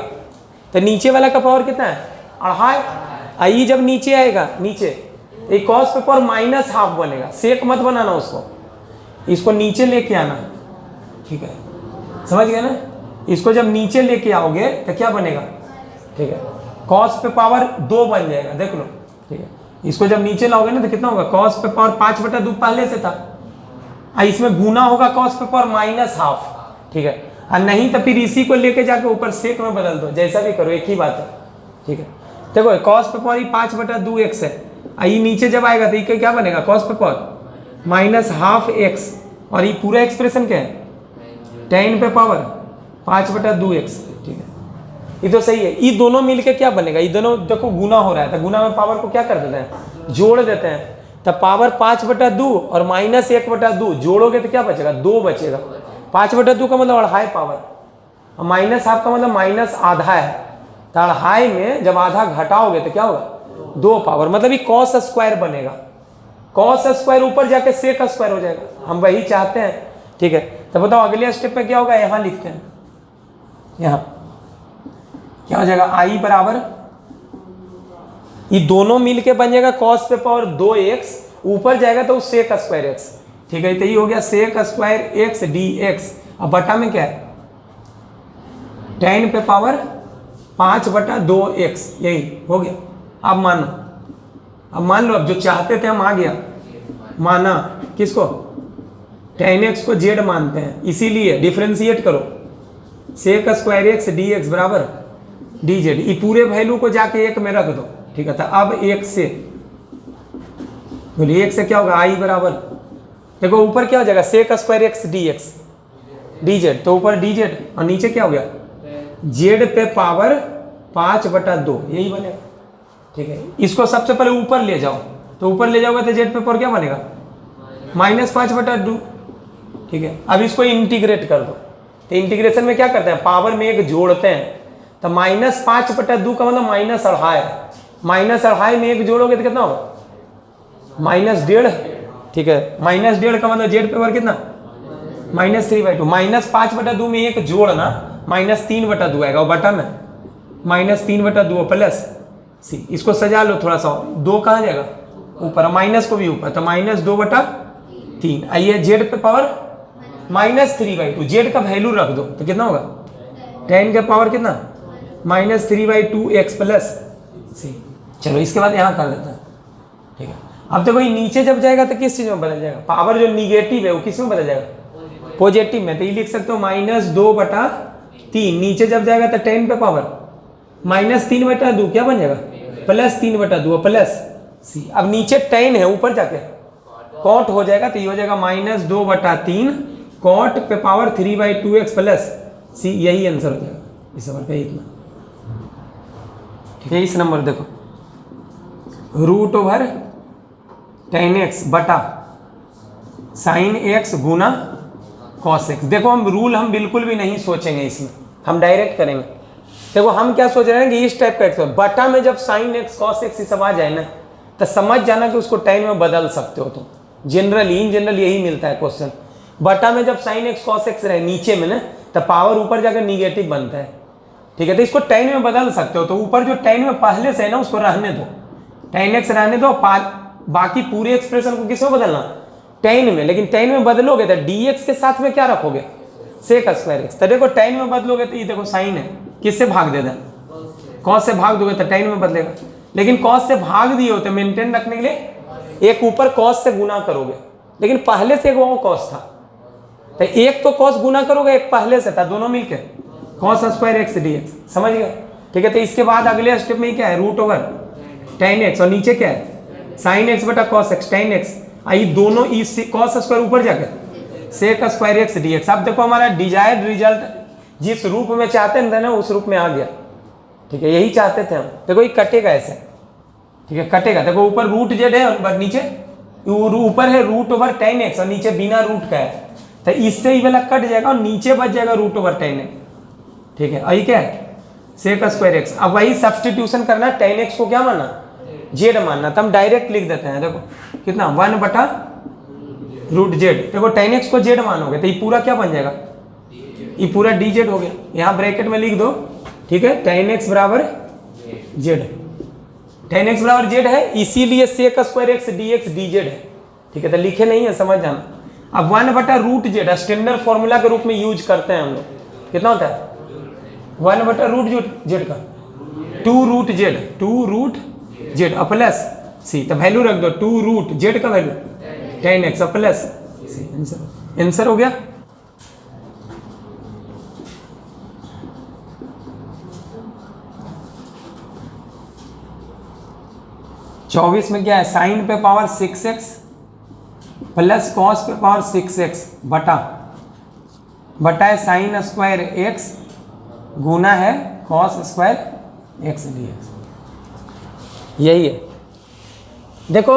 तो नीचे वाला का पावर कितना है 2.5, ये जब नीचे आएगा, नीचे ये कॉस पे पावर -12 बनेगा। सेक मत बनाना उसको, इसको नीचे लेके आना, ठीक है, समझ गए ना। इसको जब नीचे लेके आओगे तो क्या बनेगा, ठीक है, कॉस पे पावर 2 बन जाएगा, देख लो, ठीक है। इसको जब नीचे लाओगे ना तो कितना होगा, कॉस पे पावर 5/2 पहले से था, इसमें गुना होगा कॉस पे पावर -12, ठीक है। और नहीं तो फिर इसी को लेके जाके ऊपर सेक में बदल दो, जैसा भी करो एक ही बात है, ठीक है। देखो कॉस पे पावर 5/2x है, ये नीचे जब आएगा तो ये क्या बनेगा, कॉस पे पावर -12x, और ये पूरा एक्सप्रेशन क्या है tan पे पावर 5/2x, ठीक है। ये तो सही है। ये दोनों मिलके क्या बनेगा, ये दोनों देखो गुना हो रहा है, तो गुना में पावर को क्या कर देते हैं, जोड़ देते हैं। तो पावर 5/2 और -1/2 जोड़ोगे तो क्या बचेगा, 2 बचेगा। 5/2 का मतलब 2.5 पावर, और -12 का मतलब -आधा है। तो 2.5 में जब आधा घटाओगे तो क्या होगा 2 पावर, मतलब ये cos स्क्वायर बनेगा। cos स्क्वायर ऊपर जाके sec स्क्वायर हो जाएगा, हम वही चाहते हैं, ठीक है। तो बताओ अगले स्टेप में क्या होगा, यहाँ लिखते हैं, यहाँ क्या हो जाएगा, i बराबर, ये दोनों मिलके बन जाएगा cos पे पावर 2x, ऊपर जाएगा तो sec स्क्वायर x, ठीक है। तो ये हो गया sec स्क्वायर x dx। अब बटा में क्या है, tan पे पावर 5/2x, यही हो गया। अब मानो, अब मान लो, अब जो चाहते थे हम आ गया, माना किसको, tan x को z मानते हैं, इसीलिए डिफ्रेंशिएट करो, sec² x dx बराबर dz, ये पूरे वैल्यू को जाके एक में रख दो, ठीक है। तो अब एक से बोलिए, एक से क्या होगा, i बराबर, देखो ऊपर क्या हो जाएगा, sec² x dz, तो ऊपर dz और नीचे क्या हो गया, z पे पावर 5/2, यही बनेगा, ठीक है। इसको सबसे पहले ऊपर ले जाओ, तो ऊपर ले जाओगे तो z पे पावर क्या बनेगा, -5/2, ठीक है। अब इसको इंटीग्रेट कर दो, तो इंटीग्रेशन में क्या करते हैं, पावर में एक जोड़ते हैं, तो -5/2 का मतलब -2.5, -2.5 में एक जोड़ोगे तो कितना होगा, -1.5, ठीक है। -1.5 का मतलब z पे पावर कितना, -3/2, -5/2 में एक जोड़ना -3/2 आएगा, और बटा में -3/2 प्लस सी, इसको सजा लो थोड़ा सा, 2 कहाँ जाएगा ऊपर, माइनस को भी ऊपर, तो -2/3, आइए z पे पावर -3/2, z का वैल्यू रख दो तो कितना होगा, tan का पावर कितना, -3/2x प्लस सी। चलो इसके बाद यहाँ कर लेते हैं, ठीक है। अब देखो ये नीचे जब जाएगा तो किस चीज में बदल जाएगा, पावर जो निगेटिव है वो किस में बदल जाएगा, पॉजिटिव में, तो ये लिख सकते हो -2/3, नीचे जब जाएगा तो tan पे पावर -3/2 क्या बन जाएगा, +3/2 प्लस सी। अब नीचे tan है, ऊपर जाके cot हो जाएगा, तो ये हो जाएगा -2/3 cot पे पावर 3/2x प्लस सी, यही आंसर हो जाएगा इस नंबर पे, इतना, ठीक है। इस नंबर देखो, √tan x बटा sin x गुना cos x। देखो हम रूल हम बिल्कुल भी नहीं सोचेंगे इसमें, हम डायरेक्ट करेंगे। देखो हम क्या सोच रहे हैं कि इस टाइप का एक्स बटा में जब sin x cos x सब आ जाए ना, तो समझ जाना कि उसको टाइम में बदल सकते हो तुम, जनरली इन जनरल यही मिलता है क्वेश्चन। बटा में जब sin x cos x रहे नीचे में ना, तो पावर ऊपर जाकर निगेटिव बनता है, ठीक है। तो इसको tan में बदल सकते हो, तो ऊपर जो tan में पहले से है ना उसको रहने दो, tan x रहने दो, बाकी पूरे एक्सप्रेशन को किस में बदलना, tan में। लेकिन tan में बदलोगे तो dx के साथ में क्या रखोगे, sec²x, तो देखो tan में बदलोगे तो ये देखो sin है, किससे भाग दे दें, cos से भाग दोगे तो tan में बदलेगा। लेकिन cos से भाग दिए हो तो मेंटेन रखने के लिए एक ऊपर cos से गुना करोगे, लेकिन पहले से एक वो cos था, तो एक तो cos गुना करोगे, एक पहले से था, दोनों मिलके cos² dx, समझ गए, ठीक है। तो इसके बाद अगले स्टेप में क्या है, √tan x, और नीचे क्या है sin x बटा cos x tan x, आई दोनों इस cos² ऊपर जाकर sec² dx। अब देखो हमारा डिजायर्ड रिजल्ट जिस रूप में चाहते थे ना उस रूप में आ गया, ठीक है, यही चाहते थे हम। देखो ये कटेगा ऐसे, ठीक है, कटेगा, देखो ऊपर √z है और नीचे ऊपर है √tan x और नीचे बिना रूट का है, तो इससे ही वाला कट जाएगा और नीचे बच जाएगा √tan x, ठीक है। यही क्या है sec²x। अब वही सब्सटीट्यूशन करना, tan x को क्या मानना, z मानना, तो हम डायरेक्ट लिख देते हैं, देखो कितना 1/√z, देखो tan x को z मानोगे तो ये पूरा क्या बन जाएगा, ये पूरा dz हो गया, यहाँ ब्रैकेट में लिख दो, ठीक है। tan x बराबर z, tan x बराबर z है, इसीलिए sec² dx dz है, ठीक है। तो लिखे नहीं है, समझ जाना। अब 1/√z स्टैंडर्ड फॉर्मूला के रूप में यूज करते हैं हम लोग, कितना होता है 1/√z का 2√z और प्लस सी, तो वैल्यू रख दो 2√z का वैल्यू tan x और प्लस सी, आंसर हो गया। चौबीस में क्या है, साइन पे पावर 6x प्लस कॉस पे पावर 6x बटा है sin² x गुना है cos² x dx, यही है। देखो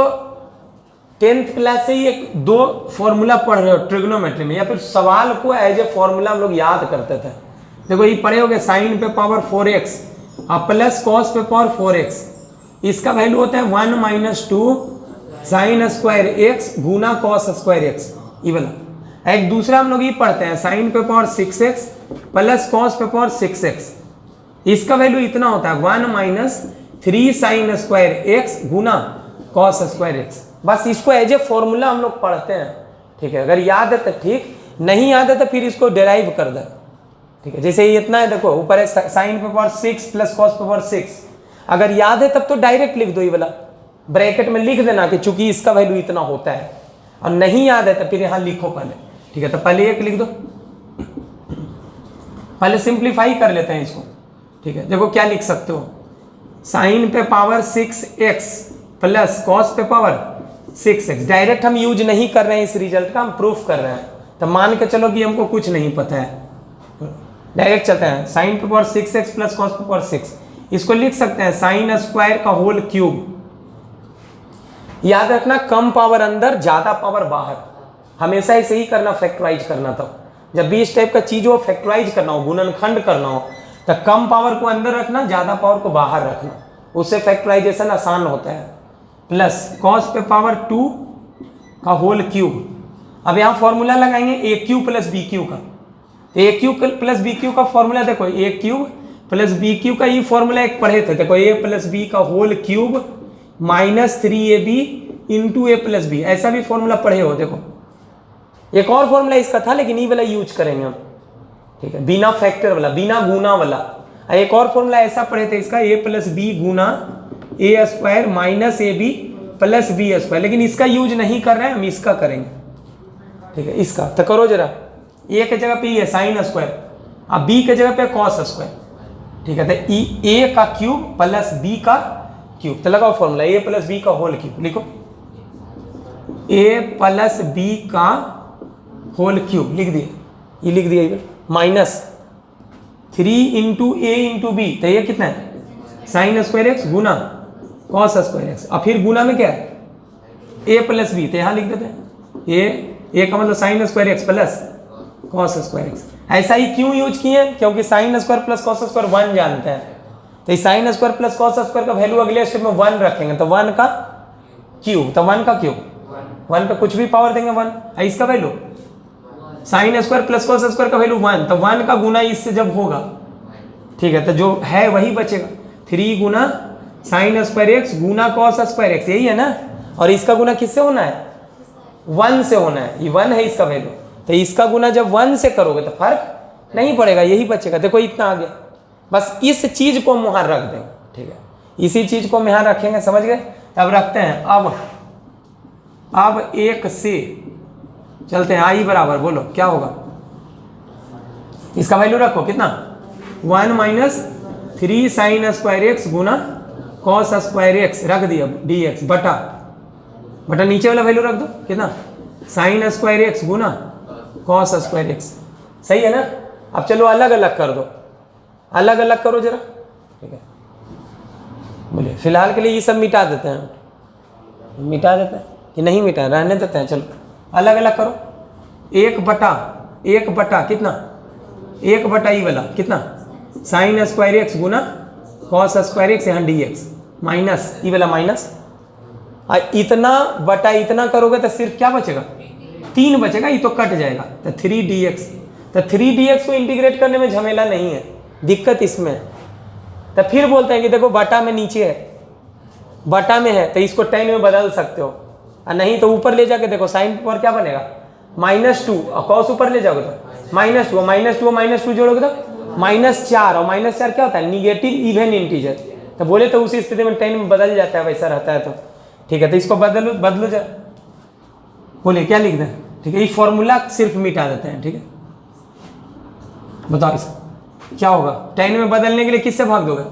10th क्लास से ही एक दो फॉर्मूला पढ़ रहे हो ट्रिग्नोमेट्री में, या फिर सवाल को एज ए फॉर्मूला हम लोग याद करते थे। देखो ये पढ़े होगे साइन पे पावर 4x और प्लस कॉस पे पावर 4x, इसका वैल्यू होता है 1 - 2 sin² x गुना cos² x, ये वाला। एक दूसरा हम लोग ये पढ़ते हैं साइन पे पावर 6x प्लस कॉस पे पावर 6x, इसका वैल्यू इतना होता है 1 - 3 sin² x गुना cos² x। बस इसको एज ए फॉर्मूला हम लोग पढ़ते हैं, ठीक है। अगर याद है तो ठीक, नहीं याद है तो फिर इसको डेराइव कर दे, ठीक है। जैसे ये इतना है, देखो ऊपर है साइन पे पावर 6 प्लस कॉस पे पावर 6। अगर याद है तब तो डायरेक्ट लिख दो, ये वाला ब्रैकेट में लिख देना कि चूंकि इसका वैल्यू इतना होता है, और नहीं याद है तो फिर यहाँ लिखो पहले, ठीक है। तो पहले एक लिख दो, पहले सिंप्लीफाई कर लेते हैं इसको, ठीक है। देखो क्या लिख सकते हो, साइन पे पावर 6x प्लस कॉस पे पावर 6x। डायरेक्ट हम यूज नहीं कर रहे हैं इस रिजल्ट का, हम प्रूफ कर रहे हैं। तो मान के चलो कि हमको कुछ नहीं पता है, डायरेक्ट चलते हैं। साइन पे पावर 6x प्लस कॉस पे पावर 6, इसको लिख सकते हैं साइन स्क्वायर का होल क्यूब। याद रखना कम पावर अंदर, ज्यादा पावर बाहर, हमेशा ऐसे ही करना, फैक्टराइज करना। तो जब भी इस टाइप का चीज हो, फैक्टराइज करना हो, गुणनखंड करना हो, तो कम पावर को अंदर रखना, ज्यादा पावर को बाहर रखना, उससे फैक्टराइजेशन आसान होता है। प्लस कॉस पे पावर 2 का होल क्यूब। अब यहाँ फॉर्मूला लगाएंगे a cube plus b cube का। A cube plus b cube का फॉर्मूला देखो, a cube plus b cube का ये फॉर्मूला एक पढ़े थे, देखो ए प्लस बी का whole cube minus 3ab into a plus b, ऐसा भी फॉर्मूला पढ़े हो। देखो एक और फॉर्मूला इसका था, लेकिन ये वाला यूज करेंगे हम, ठीक है, बिना फैक्टर वाला, बिना गुना वाला। एक और फॉर्मूला ऐसा पढ़े थे इसका, ए प्लस बी गुना a square minus a b plus b square, लेकिन इसका यूज नहीं कर रहे हैं हम, इसका करेंगे, ठीक है। इसका तो करो जरा, ए के जगह पे ये साइन स्क्वायर, अब बी के जगह पे कॉस स्क्वायर, ठीक है। तो ए का क्यूब प्लस बी का क्यूब, तो लगाओ फॉर्मूला ए प्लस बी का होल क्यूब, लिखो ए प्लस बी का होल क्यूब, लिख दिए, ये लिख दिया, माइनस 3 इंटू ए इंटू बी, तो ये कितना है साइन स्क्वायर एक्स गुना कॉस स्क्वायर एक्स, और फिर गुना में क्या है ए प्लस बी, तो यहाँ लिख देते हैं ए का मतलब sine square x plus cos square x. ऐसा ही क्यों यूज किए, क्योंकि sine square plus cos square 1 जानते हैं, तो sine square plus cos square का वैल्यू अगले स्टेप में 1 रखेंगे, तो 1 का क्यूब, तो 1 का क्यूब, 1 पे कुछ भी पावर देंगे 1, इसका value sine square plus cos square का वैल्यू 1, तो 1 का गुना इससे जब होगा, ठीक है, तो जो है वही बचेगा, 3 गुना साइन स्क्वायर एक्स गुना कॉस स्क्वायर एक्स, यही है ना। और इसका गुना किससे होना है 1 से होना है, ये 1 है इसका वैल्यू, तो इसका गुना जब 1 से करोगे तो फर्क नहीं पड़ेगा, यही बचेगा। देखो इतना आ गया, बस इस चीज को वहां रख दें, ठीक है, इसी चीज को वहां रखेंगे, समझ गए। अब रखते हैं, अब 1 से चलते हैं, आई बराबर बोलो क्या होगा, इसका वैल्यू रखो कितना 1 माइनस 3 साइन स्क्वायर एक्स गुना कॉस स्क्वायर एक्स, रख दिया डी एक्स बटा नीचे वाला वैल्यू रख दो कितना साइन स्क्वायर एक्स गुना कॉस स्क्वायर एक्स, सही है ना। अब चलो अलग अलग कर दो, अलग अलग करो जरा, ठीक है। बोलिए फिलहाल के लिए ये सब मिटा देते हैं, मिटा देते हैं कि नहीं मिटा, रहने देते हैं, चलो अलग अलग करो। 1 बटा कितना 1 बटा ई वाला कितना साइन स्क्वायर एक्स गुना कॉस स्क्वायर एक्स, यहाँ डी एक्स माइनस ई वाला माइनस, इतना बटा इतना करोगे तो सिर्फ क्या बचेगा 3 बचेगा, ये तो कट जाएगा, तो 3dx। तो 3dx को इंटीग्रेट करने में झमेला नहीं है, दिक्कत इसमें है। तो फिर बोलते हैं कि देखो बटा में नीचे है, बटा में है, तो इसको tan में बदल सकते हो, और नहीं तो ऊपर ले जाके देखो साइन पर क्या बनेगा -2, और कॉस ऊपर ले जाओगे तो -2 जोड़ोगे तो -4, और -4 क्या होता है निगेटिव इवन इंटीजर, तो बोले तो उसी स्थिति में tan में बदल जाता है, वैसा रहता है, तो ठीक है। तो इसको बदलो जरा, बोले क्या लिख दें, ठीक है, ये फॉर्मूला सिर्फ मिटा देते हैं, ठीक है। बताओ इसे क्या होगा, tan में बदलने के लिए किससे भाग दोगे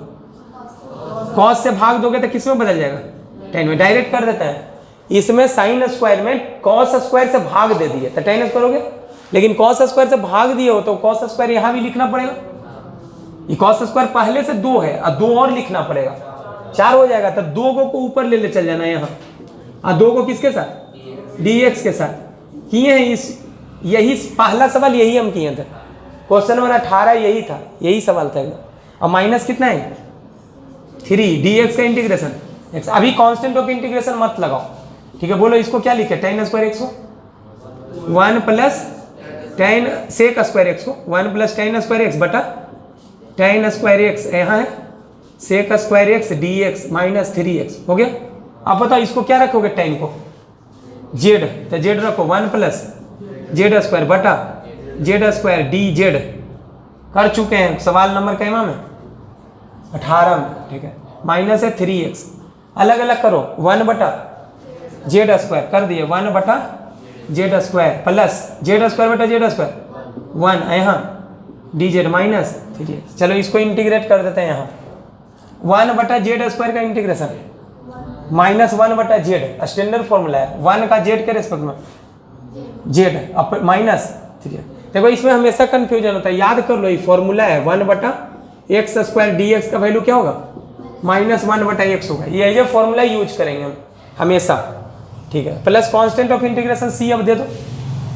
cos से भाग दोगे तो किस में बदल जाएगा tan में, डायरेक्ट कर देते हैं। इसमें साइन स्क्वायर में cos स्क्वायर से भाग दे दिए तो tan स्क्वायर हो गया, लेकिन cos स्क्वायर से भाग दिए हो तो cos स्क्वायर यहाँ भी लिखना पड़ेगा, ये cos स्क्वायर पहले से 2 है और 2 और लिखना पड़ेगा, 4 हो जाएगा, तो 2 को ऊपर ले चल जाना यहाँ, और 2 को किसके साथ dx के साथ किए हैं। यही पहला सवाल यही हम किए थे, क्वेश्चन नंबर 18 यही था, यही सवाल था एकदम। और माइनस कितना है 3 dx का इंटीग्रेशन x, अभी कांस्टेंट ऑफ इंटीग्रेशन मत लगाओ, ठीक है। बोलो इसको क्या लिखे tan स्क्वायर एक्स को 1 plus tan sec square x को 1 प्लस tan स्क्वायर एक्स बटा tan स्क्वायर एक्स, यहाँ है sec square x dx minus 3x हो गया। अब बताओ इसको क्या रखोगे tan को z, तो z रखो 1 प्लस z स्क्वायर बटा z स्क्वायर dz कर चुके हैं, सवाल नंबर कैमा में 18 में, ठीक है। माइनस है 3x, अलग अलग करो, 1/z² कर दिए, 1/z² प्लस z² 1 यहाँ dz माइनस 3x। चलो इसको इंटीग्रेट कर देते हैं, यहाँ 1/z² का इंटीग्रेशन -1/z, स्टैंडर्ड फॉर्मूला है, 1 का z के रेस्पेक्ट में z माइनस 3x। देखो इसमें हमेशा कंफ्यूजन होता है, याद कर लो, ये फॉर्मूला है 1/x² dx का वैल्यू क्या होगा -1/x होगा, ये फॉर्मूला यूज करेंगे हम हमेशा, ठीक है। Plus constant of integration c अब दे दो,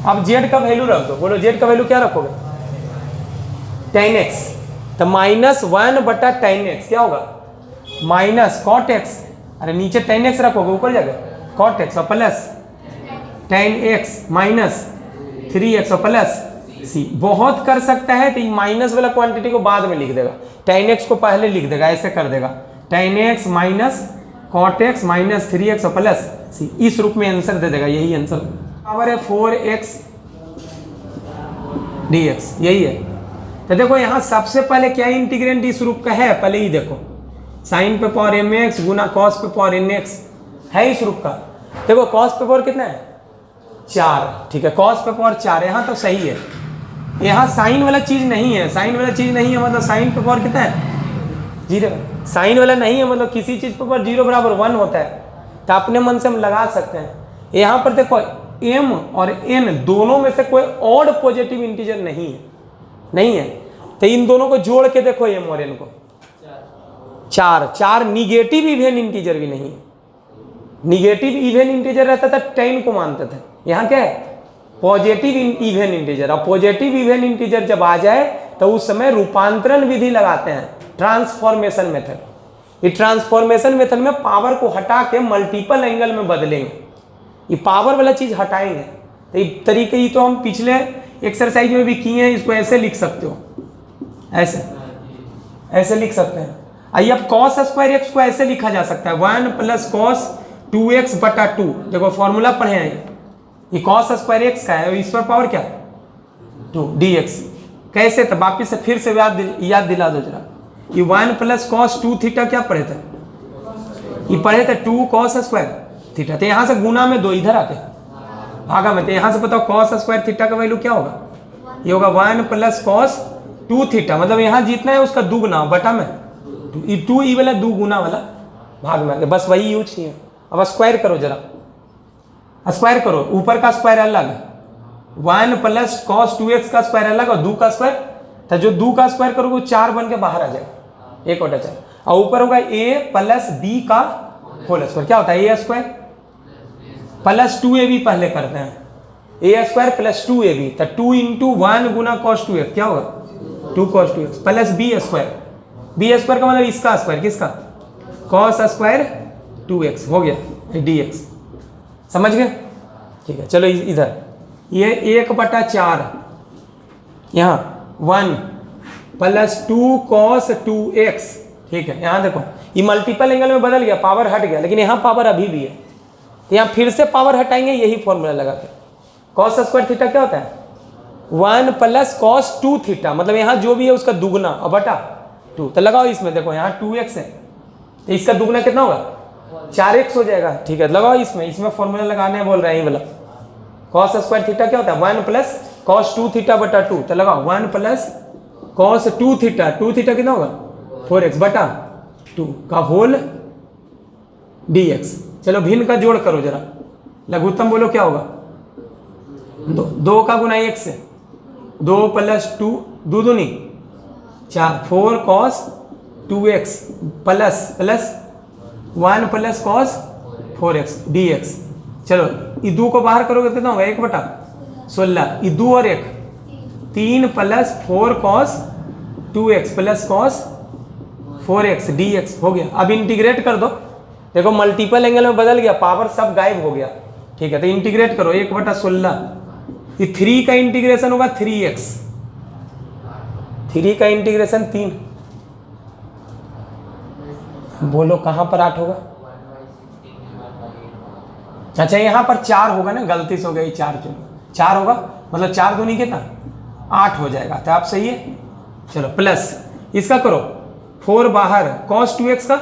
अब z का वैल्यू रख दो, बोलो z का वैल्यू क्या रखोगे tan x, तो -1/tan x क्या होगा माइनस cot x, अरे नीचे tan x रखोगे, ऊपर जाकर cot x और plus tan x minus 3x और प्लस c। बहुत कर सकता है तो माइनस वाला क्वांटिटी को बाद में लिख देगा, tan x को पहले लिख देगा, ऐसे कर देगा tan x minus cot x minus 3x और प्लस c, इस रूप में आंसर दे देगा, यही आंसर पावर है 4x dx, यही है। तो देखो यहाँ सबसे पहले क्या इंटीग्रेंट इस रूप का है, पहले ही देखो साइन पे पावर mx गुना कॉस पे पावर nx है इस रूप का। देखो कॉस पे पावर कितना है 4, ठीक है, कॉस पे पावर 4, यहाँ तो सही है, यहाँ साइन वाला चीज नहीं है, साइन वाला चीज नहीं है मतलब साइन पे पावर कितना है 0, साइन वाला नहीं है मतलब किसी चीज पे पावर 0 बराबर 1 होता है, तो अपने मन से हम लगा सकते हैं। यहाँ पर देखो m और n दोनों में से कोई ऑड पॉजिटिव इंटीजर नहीं है, तो इन दोनों को जोड़ के देखो m और n को 4 निगेटिव इवन इंटीजर भी नहीं है, निगेटिव इवन इंटीजर रहता था 10 को मानते थे, यहाँ क्या है पॉजिटिव इवन इंटीजर। और पॉजिटिव इवन इंटीजर जब आ जाए तो उस समय रूपांतरण विधि लगाते हैं, ट्रांसफॉर्मेशन मेथड। ये ट्रांसफॉर्मेशन मेथड में पावर को हटा के मल्टीपल एंगल में बदलेंगे, ये पावर वाला चीज हटाएंगे। तो ये तरीके ही तो हम पिछले एक्सरसाइज में भी किए हैं, इसको ऐसे लिख सकते हो, ऐसे लिख सकते हैं। आइए अब cos² x को ऐसे लिखा जा सकता है 1 + cos 2x/2, देखो फॉर्मूला पढ़े हैं, ये cos² x का है और इस पर पावर क्या 2 dx, कैसे तो वापिस से फिर से याद दिला दो जरा। ये 1 + cos 2θ क्या पढ़े थे, ये पढ़े थे 2 cos² θ, तो यहाँ से गुना में 2 इधर आते भागा में, तो यहाँ से बताओ cos² θ का वैल्यू क्या होगा, ये होगा 1 + cos 2θ, मतलब यहाँ जितना है उसका दुगुना बटा में 2 ई वाला 2 गुना वाला भाग में, बस वही यूज किए। अब स्क्वायर करो जरा, स्क्वायर करो, ऊपर का स्क्वायर अलग, 1 + cos 2x का स्क्वायर अलग और 2 का स्क्वायर, तो जो 2 का स्क्वायर करोगे वो 4 बन के बाहर आ जाएगा, 1/4, और ऊपर होगा a + b का होल स्क्वायर, क्या होता है a² + 2ab पहले करते हैं, a² + 2ab, तो 2 × 1 गुना cos 2x क्या होगा 2 cos 2x प्लस b² का मतलब इसका स्क्वायर, किसका cos² 2x हो गया dx, समझ गए, ठीक है। चलो इधर ये 1/4, यहाँ 1 + 2 cos 2x, ठीक है। यहाँ देखो ये मल्टीपल एंगल में बदल गया, पावर हट गया, लेकिन यहाँ पावर अभी भी है, तो यहाँ फिर से पावर हटाएंगे, यही फॉर्मूला लगा के। cos² θ क्या होता है 1 + cos 2θ, मतलब यहाँ जो भी है उसका दुगना और बटा 2, तो लगाओ इसमें, देखो यहाँ 2x है तो इसका दुगना कितना होगा 4x हो जाएगा, ठीक है। लगाओ इसमें फॉर्मूला लगाने बोल रहे हैं, ये वाला cos² θ क्या होता है 1 + cos 2θ/2, तो लगाओ 1 + cos 2θ, 2θ कितना होगा 4x/2 का होल dx। चलो भिन्न का जोड़ करो जरा, लघुत्तम बोलो क्या होगा 2 का गुना 1 से 2 + 2 2 दूनी 4, 4 cos 2x plus 1 + cos 4x dx। चलो ये 2 को बाहर करोगे कितना होगा 1/16, ये 2 और 1 3 + 4 cos 2x + cos 4x dx हो गया। अब इंटीग्रेट कर दो, देखो मल्टीपल एंगल में बदल गया, पावर सब गायब हो गया, ठीक है। तो इंटीग्रेट करो 1/16, ये 3 का इंटीग्रेशन होगा 3x, 3 का इंटीग्रेशन 3, बोलो कहाँ पर 8 होगा, अच्छा यहाँ पर 4 होगा ना, गलती से हो गई 4 होगा, मतलब 4 दूनी कितना 8 हो जाएगा, तो आप सही है चलो प्लस इसका करो 4 बाहर cos 2x का,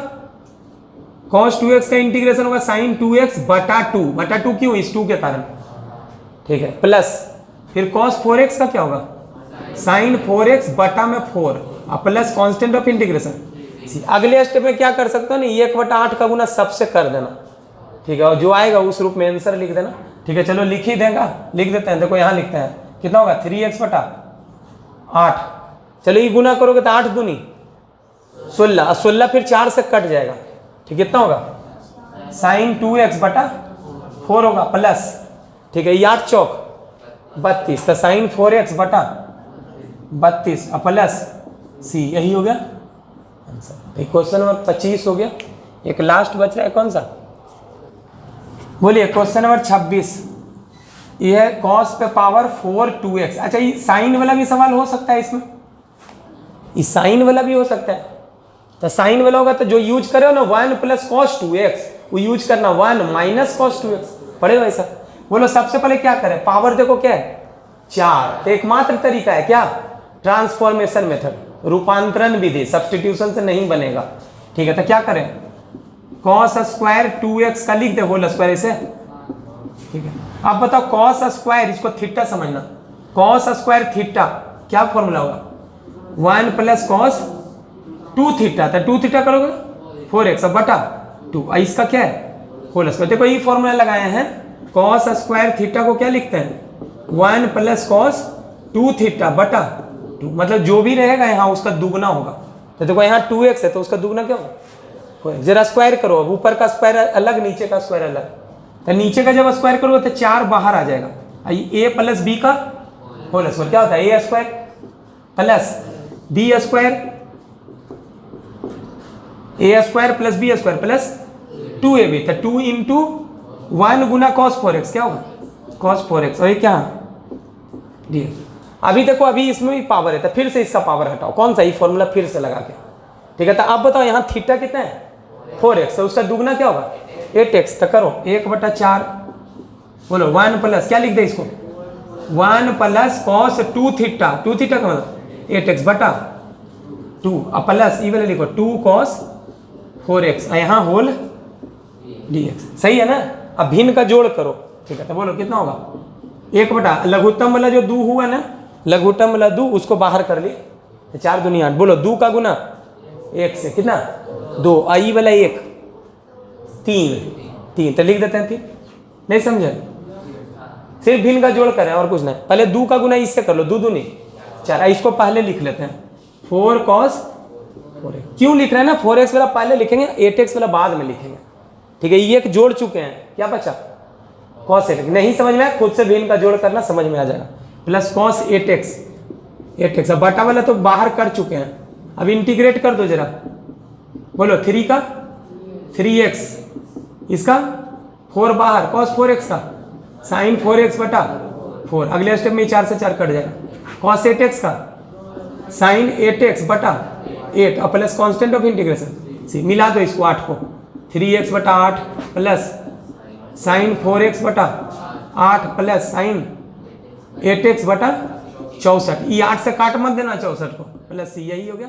cos 2x का इंटीग्रेशन होगा sin 2x बटा 2 क्यों, इस 2 के कारण, ठीक है, प्लस फिर cos 4x का क्या होगा sin 4x बटा में 4 और प्लस कांस्टेंट ऑफ इंटीग्रेशन। अगले स्टेप में क्या कर सकते हो ना, 1/8 का गुना सबसे कर देना, ठीक है, और जो आएगा उस रूप में आंसर लिख देना, ठीक है। चलो लिख ही देगा, लिख देते हैं, देखो यहाँ लिखते हैं कितना होगा 3x बटा 8, चलो ये गुना करोगे तो 8 दूनी 16, 16 फिर 4 से कट जाएगा, ठीक, कितना होगा sin 2x बटा 4 होगा प्लस, ठीक है, ये 8 चौक 32, तो sin 4x बटा 32 प्लस सी, यही हो गया आंसर। क्वेश्चन नंबर 25 हो गया। एक लास्ट बच रहा है, कौन सा बोलिए, क्वेश्चन नंबर 26, ये है cos पे पावर 4 2x। अच्छा ये साइन वाला भी सवाल हो सकता है इसमें, ये साइन वाला भी हो सकता है, तो साइन वाला होगा तो जो यूज करे हो ना 1 प्लस cos 2x वो यूज करना 1 माइनस cos 2x पड़ेगा ऐसा। बोलो सबसे पहले क्या करें, पावर देखो क्या है 4, तो एकमात्र तरीका है क्या, ट्रांसफॉर्मेशन मेथड, रूपांतरण विधि, सब्स्टिट्यूशन से नहीं बनेगा, ठीक है। तो क्या करें, cos स्क्वायर 2x का लिख दे होल स्क्वायर ऐसे, ठीक है। अब बताओ cos स्क्वायर, इसको थीटा समझना, cos स्क्वायर थीटा क्या फॉर्मूला होगा 1 प्लस cos 2 थीटा, तो 2 थीटा करोगे 4x बटा 2, इसका क्या है होल स्क्वायर। देखो ये फॉर्मूला लगाए हैं, cos स्क्वायर थीटा को क्या लिखते हैं 1 प्लस cos 2 थीटा बटा 2, मतलब जो भी रहेगा यहाँ उसका दुगना होगा। तो देखो यहाँ 2x है तो उसका दुगना क्या होगा, जरा स्क्वायर करो, अब ऊपर का स्क्वायर अलग नीचे का स्क्वायर अलग, तो नीचे का जब स्क्वायर करोगे तो 4 बाहर आ जाएगा, a प्लस बी का होल स्क्वायर क्या होता है a square plus b square, a square plus b square plus 2ab, तो 2 इंटू 1 गुना cos 4x क्या होगा cos 4x, और ये क्या डी। अभी देखो अभी इसमें भी पावर है, तो फिर से इसका पावर हटाओ, कौन सा, ये फॉर्मूला फिर से लगा के, ठीक है। तो अब बताओ यहाँ थीटा कितना है 4x, तो उसका दुगना क्या होगा 8x, तो करो 1/4, बोलो 1 प्लस क्या लिख दे इसको 1 प्लस cos 2 थीटा, 2 थीटा का मतलब 8x बटा 2 और प्लस ये वाले लिखो 2 cos 4x, यहाँ होल dx, सही है ना। अब भिन्न का जोड़ करो, ठीक है, तो बोलो कितना होगा 1/, लघुत्तम वाला जो 2 हुआ ना, लघुत्तम वाला 2 उसको बाहर कर लिए, 4 दूनी 8, बोलो 2 का गुना 1 से कितना 2, आई वाला 1 3, तो लिख देते हैं 3, नहीं समझे, सिर्फ भिन्न का जोड़ करें और कुछ नहीं। पहले 2 का गुना इससे कर लो, 2 दूनी 4, इसको पहले लिख लेते हैं 4 cos 4x, क्यों लिख रहे हैं ना 4x वाला पहले लिखेंगे 8x वाला बाद में लिखेंगे, ठीक है। ये जोड़ चुके हैं, क्या बचा cos 8x, नहीं समझ में आया खुद से भिन्न का जोड़ करना समझ में आ जाएगा, प्लस cos 8x, अब बटा वाला तो बाहर कर चुके हैं, अब इंटीग्रेट कर दो जरा, बोलो 3 का 3x, इसका 4 बाहर cos 4x का sin 4x बटा 4, अगले स्टेप में 4 से 4 कट जाएगा, cos 8x का sin 8x बटा 8 और प्लस कांस्टेंट ऑफ इंटीग्रेशन सी, मिला दो इसको 8 को 3x बटा 8 प्लस sin 4x बटा 8 प्लस sin 8x बटा 64, ये 8 से काट मत देना 64 को, प्लस सी, यही हो गया।